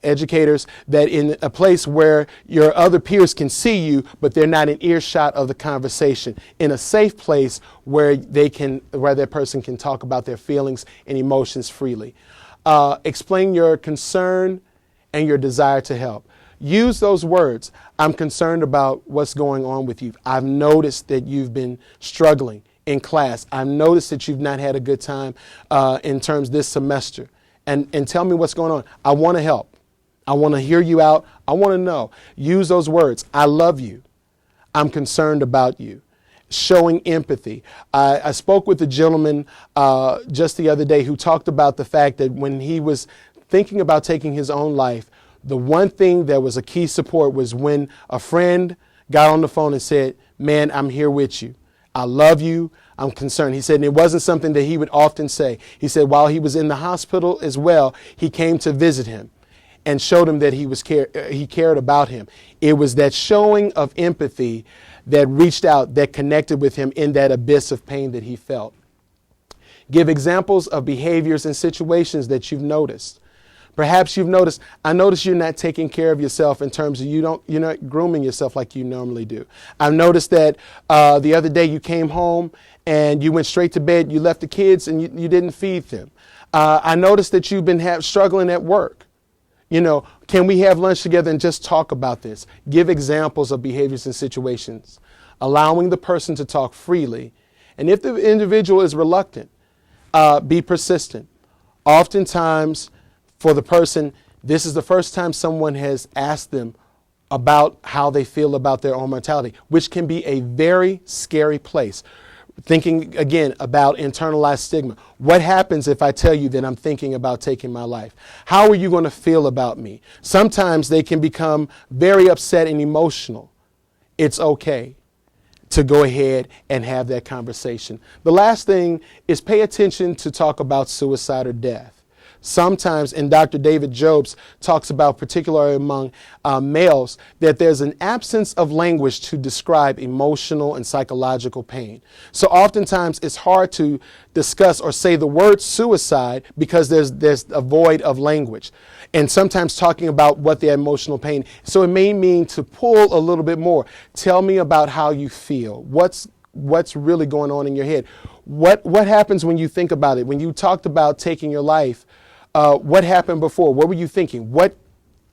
educators that in a place where your other peers can see you, but they're not in earshot of the conversation, in a safe place where that person can talk about their feelings and emotions freely. Explain your concern and your desire to help. Use those words. I'm concerned about what's going on with you. I've noticed that you've been struggling in class. I've noticed that you've not had a good time in terms this semester. And tell me what's going on. I want to help. I want to hear you out. I want to know. Use those words. I love you. I'm concerned about you. Showing empathy. I spoke with a gentleman just the other day who talked about the fact that when he was thinking about taking his own life, the one thing that was a key support was when a friend got on the phone and said, man, I'm here with you. I love you. I'm concerned. He said, and it wasn't something that he would often say. He said while he was in the hospital as well, he came to visit him and showed him that he cared about him. It was that showing of empathy that reached out, that connected with him in that abyss of pain that he felt. Give examples of behaviors and situations that you've noticed. Perhaps you've noticed, I noticed you're not taking care of yourself in terms of you're not grooming yourself like you normally do. I've noticed that the other day you came home and you went straight to bed, you left the kids and you didn't feed them. I noticed that you've been struggling at work. Can we have lunch together and just talk about this? Give examples of behaviors and situations, allowing the person to talk freely. And if the individual is reluctant, be persistent. Oftentimes, for the person, this is the first time someone has asked them about how they feel about their own mortality, which can be a very scary place. Thinking again about internalized stigma. What happens if I tell you that I'm thinking about taking my life? How are you going to feel about me? Sometimes they can become very upset and emotional. It's okay to go ahead and have that conversation. The last thing is pay attention to talk about suicide or death. Sometimes, and Dr. David Jobs talks about, particularly among males, that there's an absence of language to describe emotional and psychological pain. So oftentimes it's hard to discuss or say the word suicide because there's a void of language. And sometimes talking about what the emotional pain. So it may mean to pull a little bit more. Tell me about how you feel. What's really going on in your head? What happens when you think about it? When you talked about taking your life, what happened before? What were you thinking? What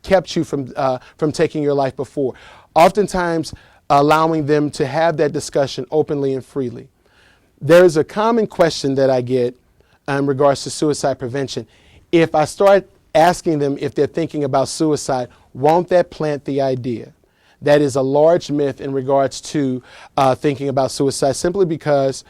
kept you from taking your life before? Oftentimes, allowing them to have that discussion openly and freely. There's a common question that I get in regards to suicide prevention. If I start asking them if they're thinking about suicide, won't that plant the idea? That is a large myth in regards to thinking about suicide, simply because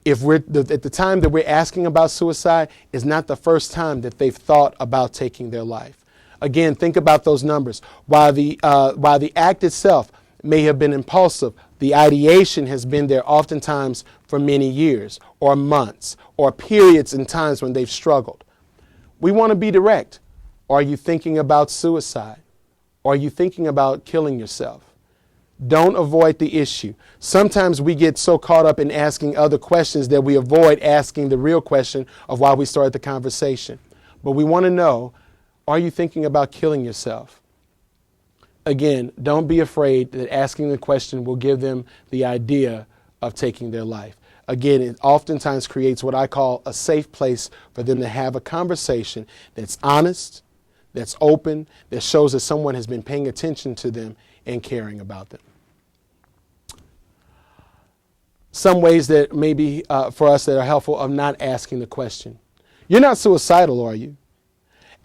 if we're at the time that we're asking about suicide is not the first time that they've thought about taking their life. Again, think about those numbers. While the act itself may have been impulsive, the ideation has been there oftentimes for many years or months or periods and times when they've struggled. We want to be direct. Are you thinking about suicide? Are you thinking about killing yourself? Don't avoid the issue. Sometimes we get so caught up in asking other questions that we avoid asking the real question of why we started the conversation. But we want to know, are you thinking about killing yourself? Again, don't be afraid that asking the question will give them the idea of taking their life. Again, it oftentimes creates what I call a safe place for them to have a conversation that's honest, that's open, that shows that someone has been paying attention to them and caring about them. Some ways that maybe for us that are helpful of not asking the question. You're not suicidal, are you?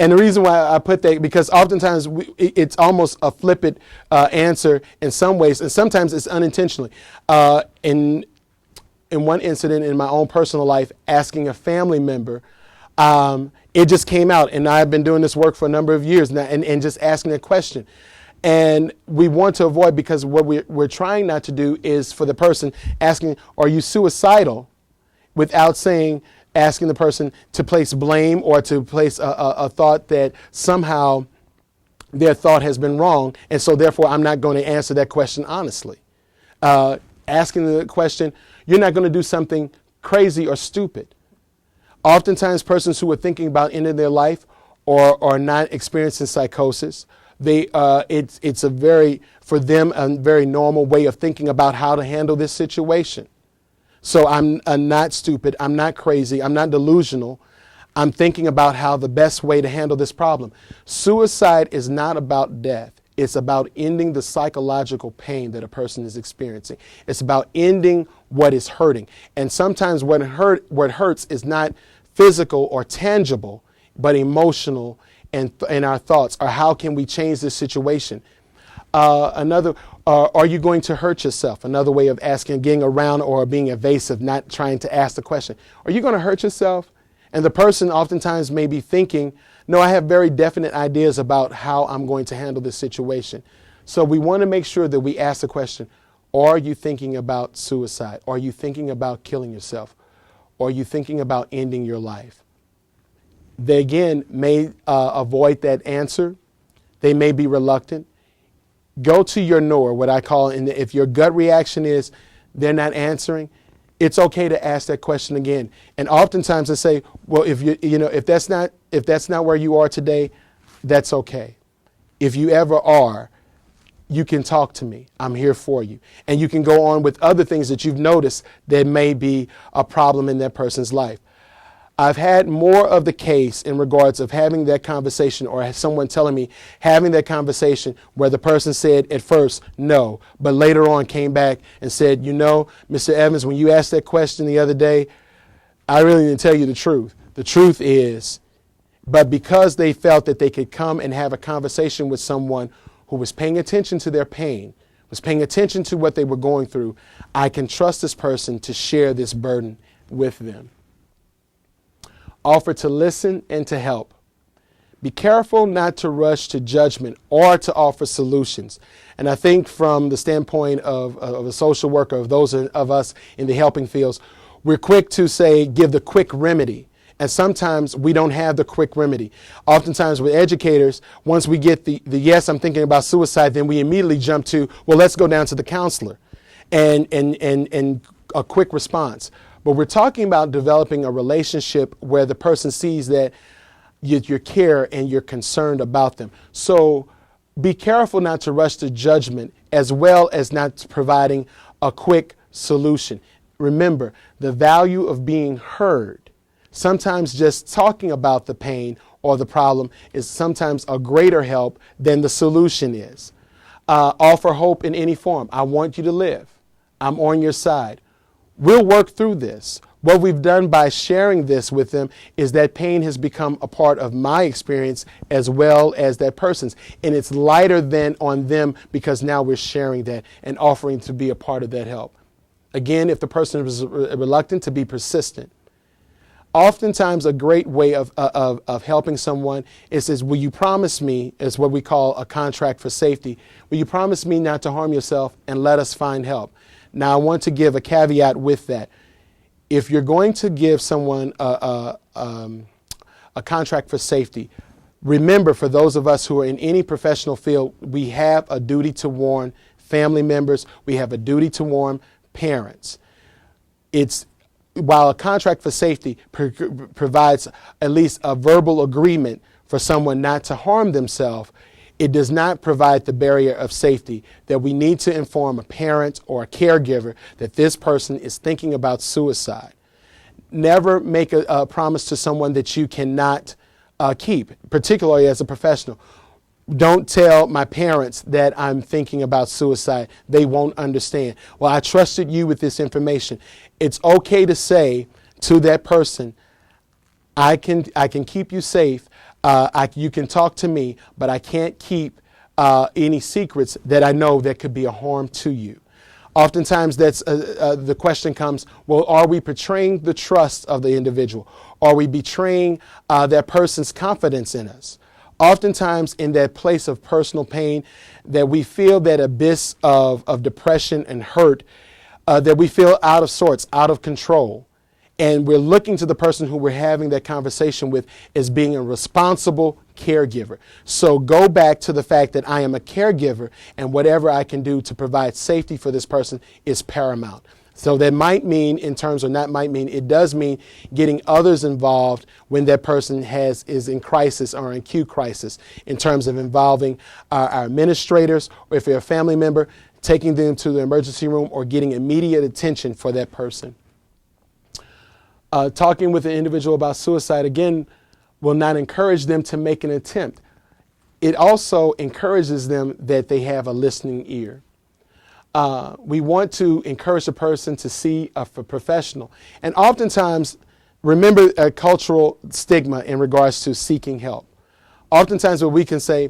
And the reason why I put that, because oftentimes it's almost a flippant answer in some ways, and sometimes it's unintentionally. In one incident in my own personal life, asking a family member, it just came out, and I've been doing this work for a number of years now, and just asking a question. And we want to avoid, because what we're trying not to do is for the person asking, are you suicidal, without asking the person to place blame or to place a thought that somehow their thought has been wrong. And so therefore, I'm not going to answer that question honestly. Asking the question, you're not going to do something crazy or stupid. Oftentimes, persons who are thinking about ending their life or are not experiencing psychosis, it's for them, a very normal way of thinking about how to handle this situation. So I'm not stupid, I'm not crazy, I'm not delusional. I'm thinking about how the best way to handle this problem. Suicide is not about death. It's about ending the psychological pain that a person is experiencing. It's about ending what is hurting. And sometimes what hurts is not physical or tangible, but emotional and our thoughts, or how can we change this situation? Are you going to hurt yourself? Another way of asking, getting around or being evasive, not trying to ask the question. Are you going to hurt yourself? And the person oftentimes may be thinking, no, I have very definite ideas about how I'm going to handle this situation. So we want to make sure that we ask the question, are you thinking about suicide? Are you thinking about killing yourself? Or are you thinking about ending your life? They again may avoid that answer. They may be reluctant. Go to your knower, what I call, and if your gut reaction is they're not answering, it's okay to ask that question again. And oftentimes I say, well, if that's not where you are today, that's okay. If you ever are, you can talk to me. I'm here for you. And you can go on with other things that you've noticed that may be a problem in that person's life. I've had more of the case in regards of having that conversation, or someone telling me having that conversation where the person said at first no, but later on came back and said, Mr. Evans, when you asked that question the other day, I really didn't tell you the truth. The truth is, but because they felt that they could come and have a conversation with someone who was paying attention to their pain, was paying attention to what they were going through, I can trust this person to share this burden with them. Offer to listen and to help. Be careful not to rush to judgment or to offer solutions. And I think from the standpoint of a social worker, of those of us in the helping fields, we're quick to say, give the quick remedy. And sometimes we don't have the quick remedy. Oftentimes with educators, once we get the yes, I'm thinking about suicide, then we immediately jump to, well, let's go down to the counselor and a quick response. But we're talking about developing a relationship where the person sees that you care and you're concerned about them. So be careful not to rush to judgment, as well as not providing a quick solution. Remember, the value of being heard. Sometimes just talking about the pain or the problem is sometimes a greater help than the solution is. Offer hope in any form. I want you to live. I'm on your side. We'll work through this. What we've done by sharing this with them is that pain has become a part of my experience as well as that person's. And it's lighter than on them because now we're sharing that and offering to be a part of that help. Again, if the person is reluctant, to be persistent. Oftentimes a great way of helping someone is will you promise me, is what we call a contract for safety. Will you promise me not to harm yourself and let us find help? Now, I want to give a caveat with that. If you're going to give someone a contract for safety, remember, for those of us who are in any professional field, we have a duty to warn family members. We have a duty to warn parents. While a contract for safety provides at least a verbal agreement for someone not to harm themselves, it does not provide the barrier of safety that we need to inform a parent or a caregiver that this person is thinking about suicide. Never make a promise to someone that you cannot keep, particularly as a professional. Don't tell my parents that I'm thinking about suicide. They won't understand. Well, I trusted you with this information. It's okay to say to that person, I can keep you safe. You can talk to me, but I can't keep any secrets that I know that could be a harm to you. Oftentimes, that's the question comes, well, are we betraying the trust of the individual? Are we betraying that person's confidence in us? Oftentimes, in that place of personal pain, that we feel that abyss of depression and hurt, that we feel out of sorts, out of control. And we're looking to the person who we're having that conversation with as being a responsible caregiver. So go back to the fact that I am a caregiver, and whatever I can do to provide safety for this person is paramount. So that might mean, in terms of not might mean, it does mean getting others involved when that person is in crisis or in acute crisis, in terms of involving our administrators, or if you're a family member, taking them to the emergency room or getting immediate attention for that person. Talking with an individual about suicide, again, will not encourage them to make an attempt. It also encourages them that they have a listening ear. We want to encourage the person to see a professional. And oftentimes, remember a cultural stigma in regards to seeking help. Oftentimes what we can say,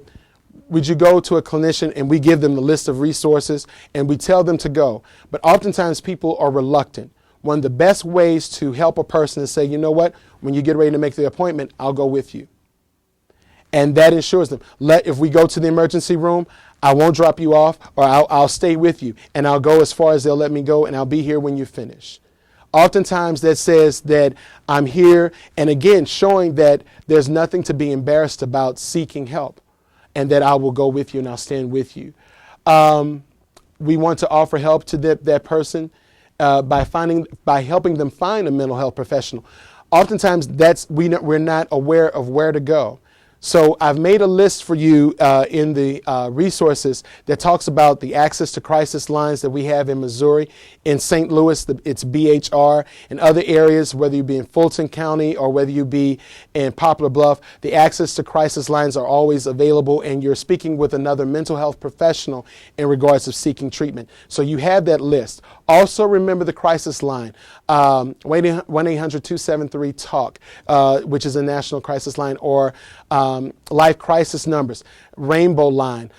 would you go to a clinician, and we give them the list of resources and we tell them to go. But oftentimes people are reluctant. One of the best ways to help a person is say, you know what, when you get ready to make the appointment, I'll go with you. And that ensures them. If we go to the emergency room, I won't drop you off, or I'll stay with you, and I'll go as far as they'll let me go, and I'll be here when you finish. Oftentimes that says that I'm here, and again, showing that there's nothing to be embarrassed about seeking help, and that I will go with you and I'll stand with you. We want to offer help to that person by helping them find a mental health professional. Oftentimes we're not aware of where to go. So I've made a list for you in the resources that talks about the access to crisis lines that we have in Missouri. In St. Louis, it's BHR. In other areas, whether you be in Fulton County or whether you be in Poplar Bluff, the access to crisis lines are always available, and you're speaking with another mental health professional in regards to seeking treatment. So you have that list. Also remember the crisis line, 1-800-273-TALK, which is a national crisis line, or life crisis numbers, Rainbow Line.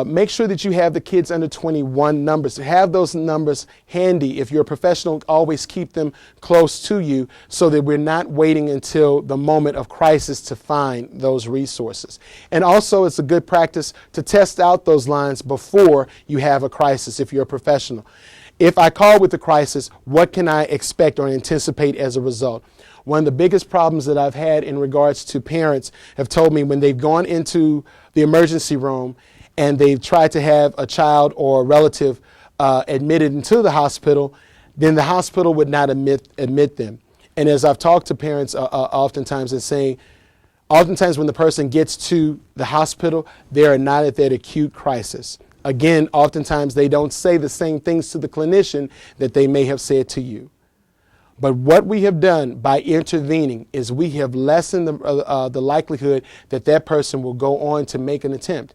Make sure that you have the kids under 21 numbers. Have those numbers handy. If you're a professional, always keep them close to you so that we're not waiting until the moment of crisis to find those resources. And also, it's a good practice to test out those lines before you have a crisis if you're a professional. If I call with a crisis, what can I expect or anticipate as a result? One of the biggest problems that I've had in regards to parents have told me when they've gone into the emergency room and they've tried to have a child or a relative admitted into the hospital, then the hospital would not admit them. And as I've talked to parents oftentimes and saying, oftentimes when the person gets to the hospital, they are not at that acute crisis. Again, oftentimes they don't say the same things to the clinician that they may have said to you. But what we have done by intervening is we have lessened the likelihood that that person will go on to make an attempt.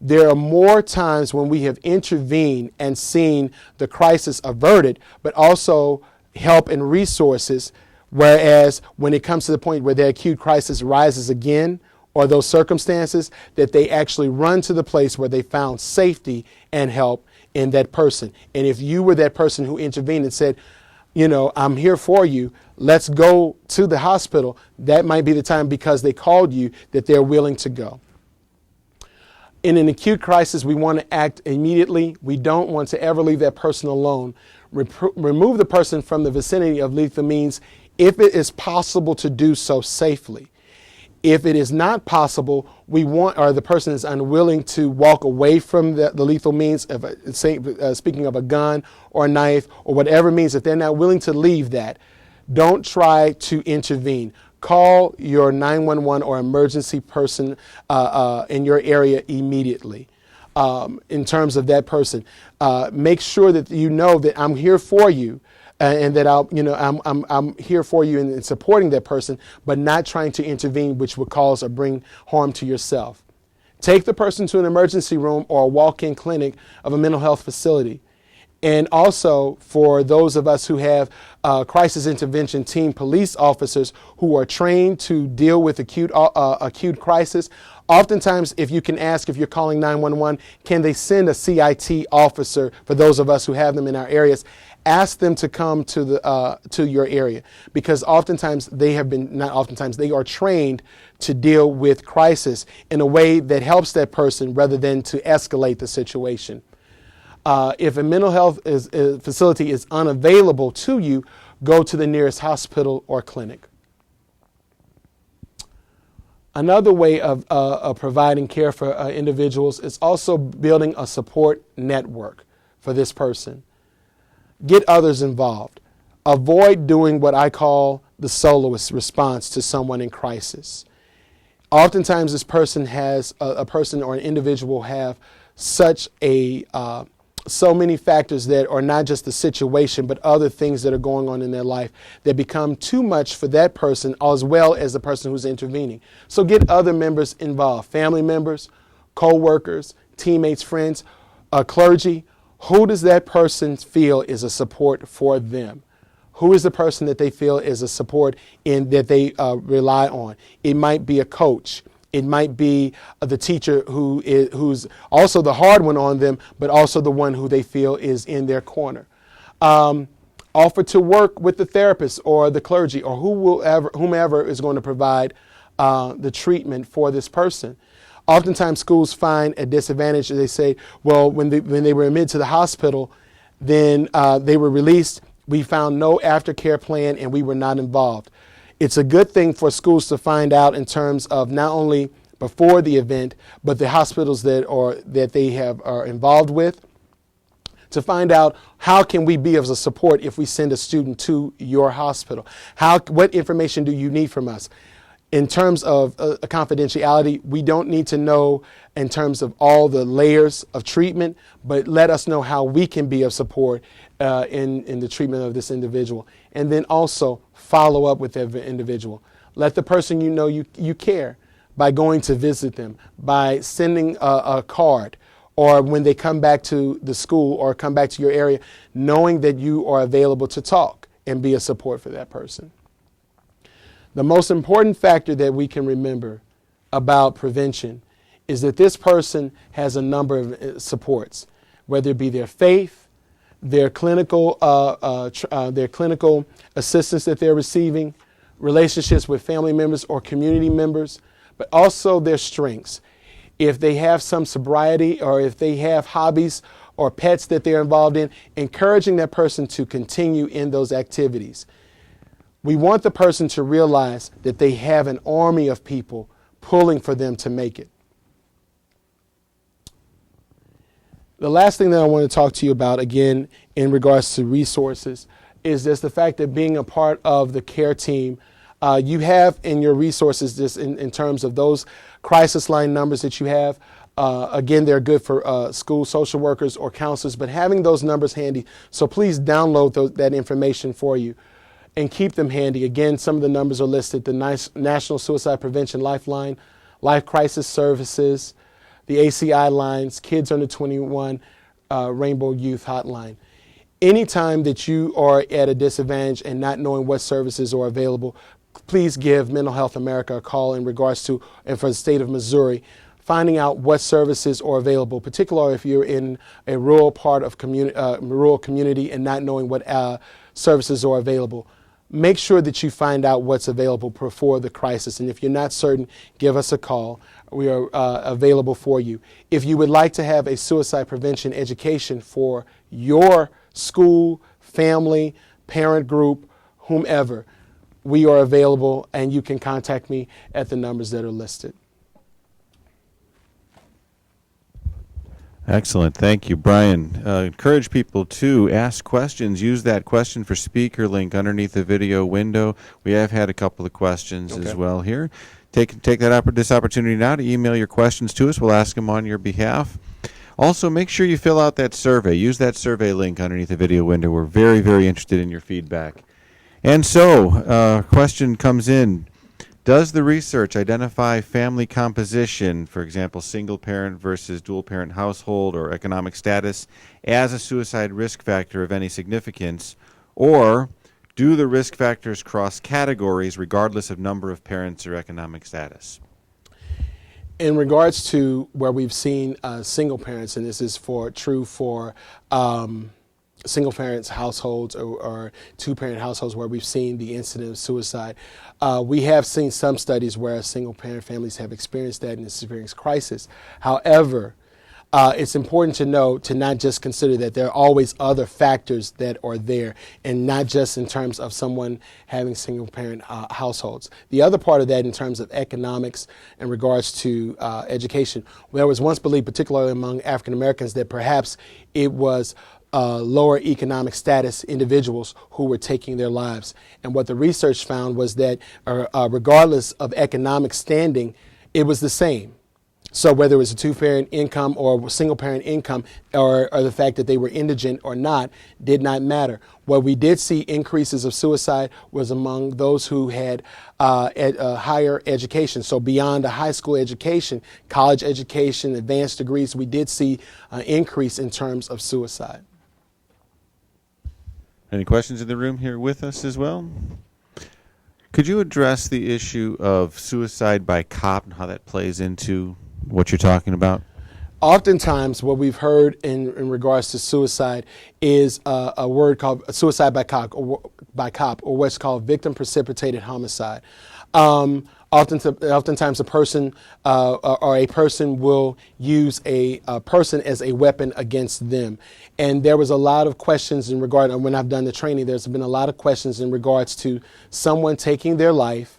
There are more times when we have intervened and seen the crisis averted, but also help and resources, whereas when it comes to the point where the acute crisis rises again, or those circumstances, that they actually run to the place where they found safety and help in that person. And if you were that person who intervened and said, you know, I'm here for you, let's go to the hospital, that might be the time, because they called you, that they're willing to go. In an acute crisis, we want to act immediately. We don't want to ever leave that person alone. Remove the person from the vicinity of lethal means if it is possible to do so safely. If it is not possible, or the person is unwilling to walk away from the lethal means, speaking of a gun or a knife or whatever means, if they're not willing to leave that, don't try to intervene. Call your 911 or emergency person in your area immediately. In terms of that person, make sure that you know that I'm here for you. And that I'm here for you in supporting that person, but not trying to intervene, which would cause or bring harm to yourself. Take the person to an emergency room or a walk-in clinic of a mental health facility. And also for those of us who have crisis intervention team police officers who are trained to deal with acute crisis, oftentimes if you can ask, if you're calling 911, can they send a CIT officer for those of us who have them in our areas? Ask them to come to your area, because oftentimes they are trained to deal with crisis in a way that helps that person rather than to escalate the situation. If a mental health facility is unavailable to you, go to the nearest hospital or clinic. Another way of providing care for individuals is also building a support network for this person. Get others involved. Avoid doing what I call the soloist response to someone in crisis. Oftentimes this person has, a person or an individual have such so many factors that are not just the situation, but other things that are going on in their life that become too much for that person as well as the person who's intervening. So get other members involved, family members, co-workers, teammates, friends, clergy. Who does that person feel is a support for them? Who is the person that they feel is a support that they rely on? It might be a coach. It might be the teacher who's also the hard one on them, but also the one who they feel is in their corner. Offer to work with the therapist or the clergy or whomever is going to provide the treatment for this person. Oftentimes schools find a disadvantage. They say, well, when they were admitted to the hospital, then they were released. We found no aftercare plan and we were not involved. It's a good thing for schools to find out in terms of not only before the event, but the hospitals that they are involved with, to find out how can we be of a support if we send a student to your hospital. What information do you need from us? In terms of confidentiality, we don't need to know in terms of all the layers of treatment, but let us know how we can be of support in the treatment of this individual. And then also follow up with that individual. Let the person you care by going to visit them, by sending a card, or when they come back to the school or come back to your area, knowing that you are available to talk and be a support for that person. The most important factor that we can remember about prevention is that this person has a number of supports, whether it be their faith, their clinical assistance that they're receiving, relationships with family members or community members, but also their strengths. If they have some sobriety or if they have hobbies or pets that they're involved in, encouraging that person to continue in those activities. We want the person to realize that they have an army of people pulling for them to make it. The last thing that I want to talk to you about, again, in regards to resources, is just the fact that being a part of the care team, you have in your resources, just in terms of those crisis line numbers that you have. Again, they're good for school social workers or counselors, but having those numbers handy. So please download that information for you and keep them handy. Again, some of the numbers are listed: the National Suicide Prevention Lifeline, Life Crisis Services, the ACI lines, Kids Under 21, Rainbow Youth Hotline. Anytime that you are at a disadvantage and not knowing what services are available, please give Mental Health America a call in regards to, and for the state of Missouri, finding out what services are available, particularly if you're in a rural part of rural community and not knowing what services are available. Make sure that you find out what's available before the crisis. And if you're not certain, give us a call. We are available for you. If you would like to have a suicide prevention education for your school, family, parent group, whomever, we are available, and you can contact me at the numbers that are listed. Excellent. Thank you, Bryan. Encourage people to ask questions. Use that question for speaker link underneath the video window. We have had a couple of questions as well here. Take this opportunity now to email your questions to us. We'll ask them on your behalf. Also, make sure you fill out that survey. Use that survey link underneath the video window. We're very, very interested in your feedback. And so, question comes in. Does the research identify family composition, for example, single parent versus dual parent household or economic status, as a suicide risk factor of any significance? Or do the risk factors cross categories regardless of number of parents or economic status? In regards to where we've seen single parents, and this is true for single parents households or two parent households where we've seen the incident of suicide, we have seen some studies where single parent families have experienced that and experienced crisis. However, it's important to know to not just consider that there are always other factors that are there, and not just in terms of someone having single parent households. The other part of that in terms of economics in regards to education, there was once believed, particularly among African Americans, that perhaps it was lower economic status individuals who were taking their lives. And what the research found was that regardless of economic standing, it was the same. So whether it was a two-parent income or single-parent income or the fact that they were indigent or not did not matter. What we did see increases of suicide was among those who had higher education. So beyond a high school education, college education, advanced degrees, we did see an increase in terms of suicide. Any questions in the room here with us as well? Could you address the issue of suicide by cop and how that plays into what you're talking about? Oftentimes, what we've heard in regards to suicide is a word called suicide by cop, or what's called victim-precipitated homicide. Oftentimes, a person or a person will use a person as a weapon against them. And there was a lot of questions in regard, and when I've done the training, there's been a lot of questions in regards to someone taking their life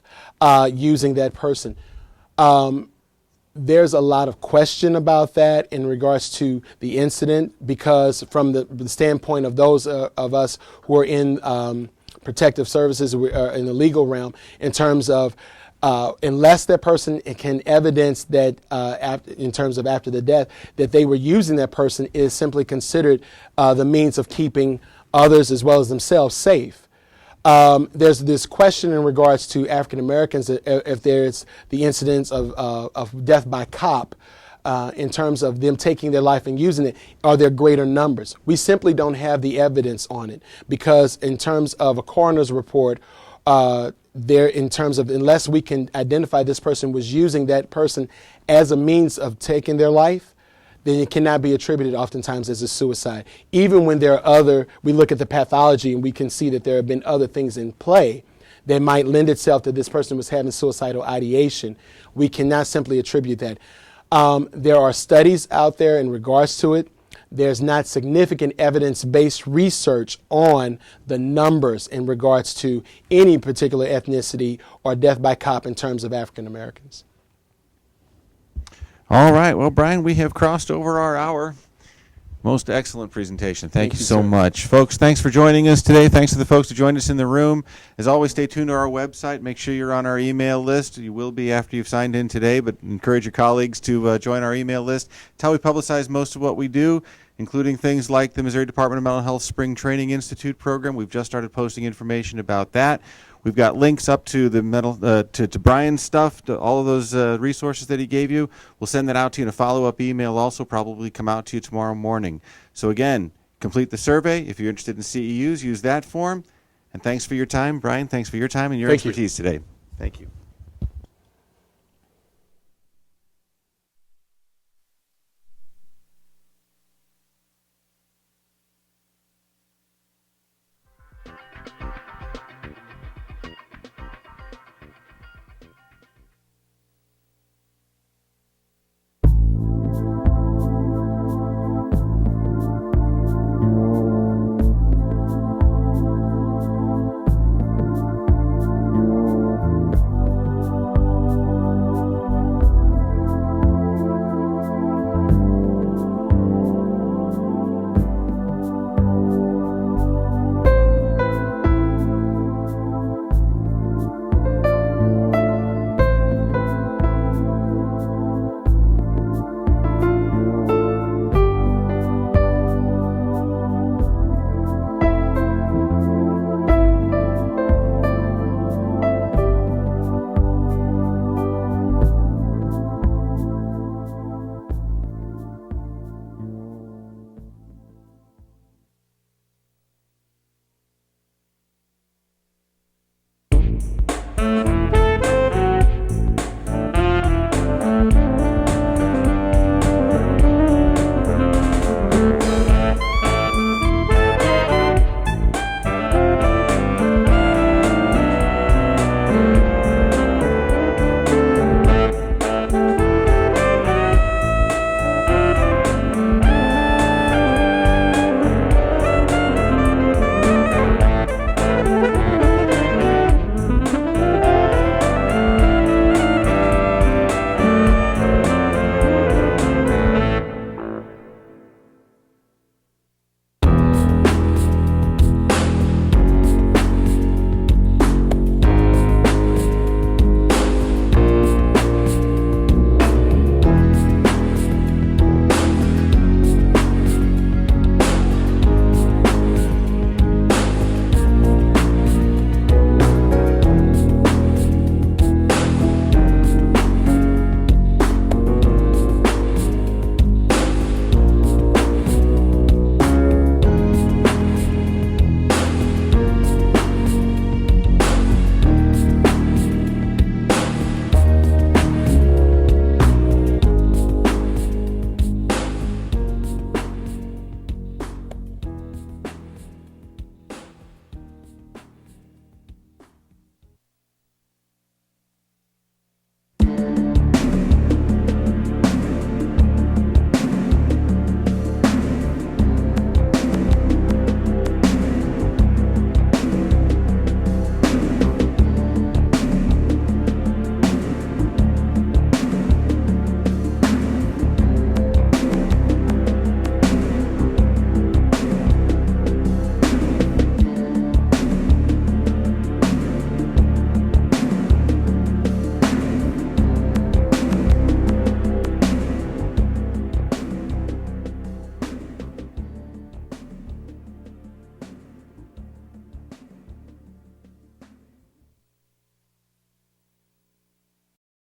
using that person. There's a lot of question about that in regards to the incident, because from the standpoint of those of us who are in protective services, in the legal realm, in terms of unless that person can evidence that in terms of after the death that they were using that person, is simply considered the means of keeping others as well as themselves safe. There's this question in regards to African Americans, if there's the incidence of death by cop, in terms of them taking their life and using it, are there greater numbers? We simply don't have the evidence on it, because in terms of a coroner's report, in terms of unless we can identify this person was using that person as a means of taking their life, then it cannot be attributed oftentimes as a suicide. Even when there are we look at the pathology and we can see that there have been other things in play that might lend itself that this person was having suicidal ideation, we cannot simply attribute that. There are studies out there in regards to it. There's not significant evidence-based research on the numbers in regards to any particular ethnicity or death by cop in terms of African Americans. All right. Well, Bryan, we have crossed over our hour. Most excellent presentation. Thank you so much. Folks, thanks for joining us today. Thanks to the folks who joined us in the room. As always, stay tuned to our website. Make sure you're on our email list. You will be after you've signed in today, but encourage your colleagues to join our email list. It's how we publicize most of what we do, including things like the Missouri Department of Mental Health Spring Training Institute program. We've just started posting information about that. We've got links up to the to Bryan's stuff, to all of those resources that he gave you. We'll send that out to you in a follow-up email, also probably come out to you tomorrow morning. So again, complete the survey. If you're interested in CEUs, use that form. And thanks for your time, Bryan. Thanks for your time and your expertise today. Thank you.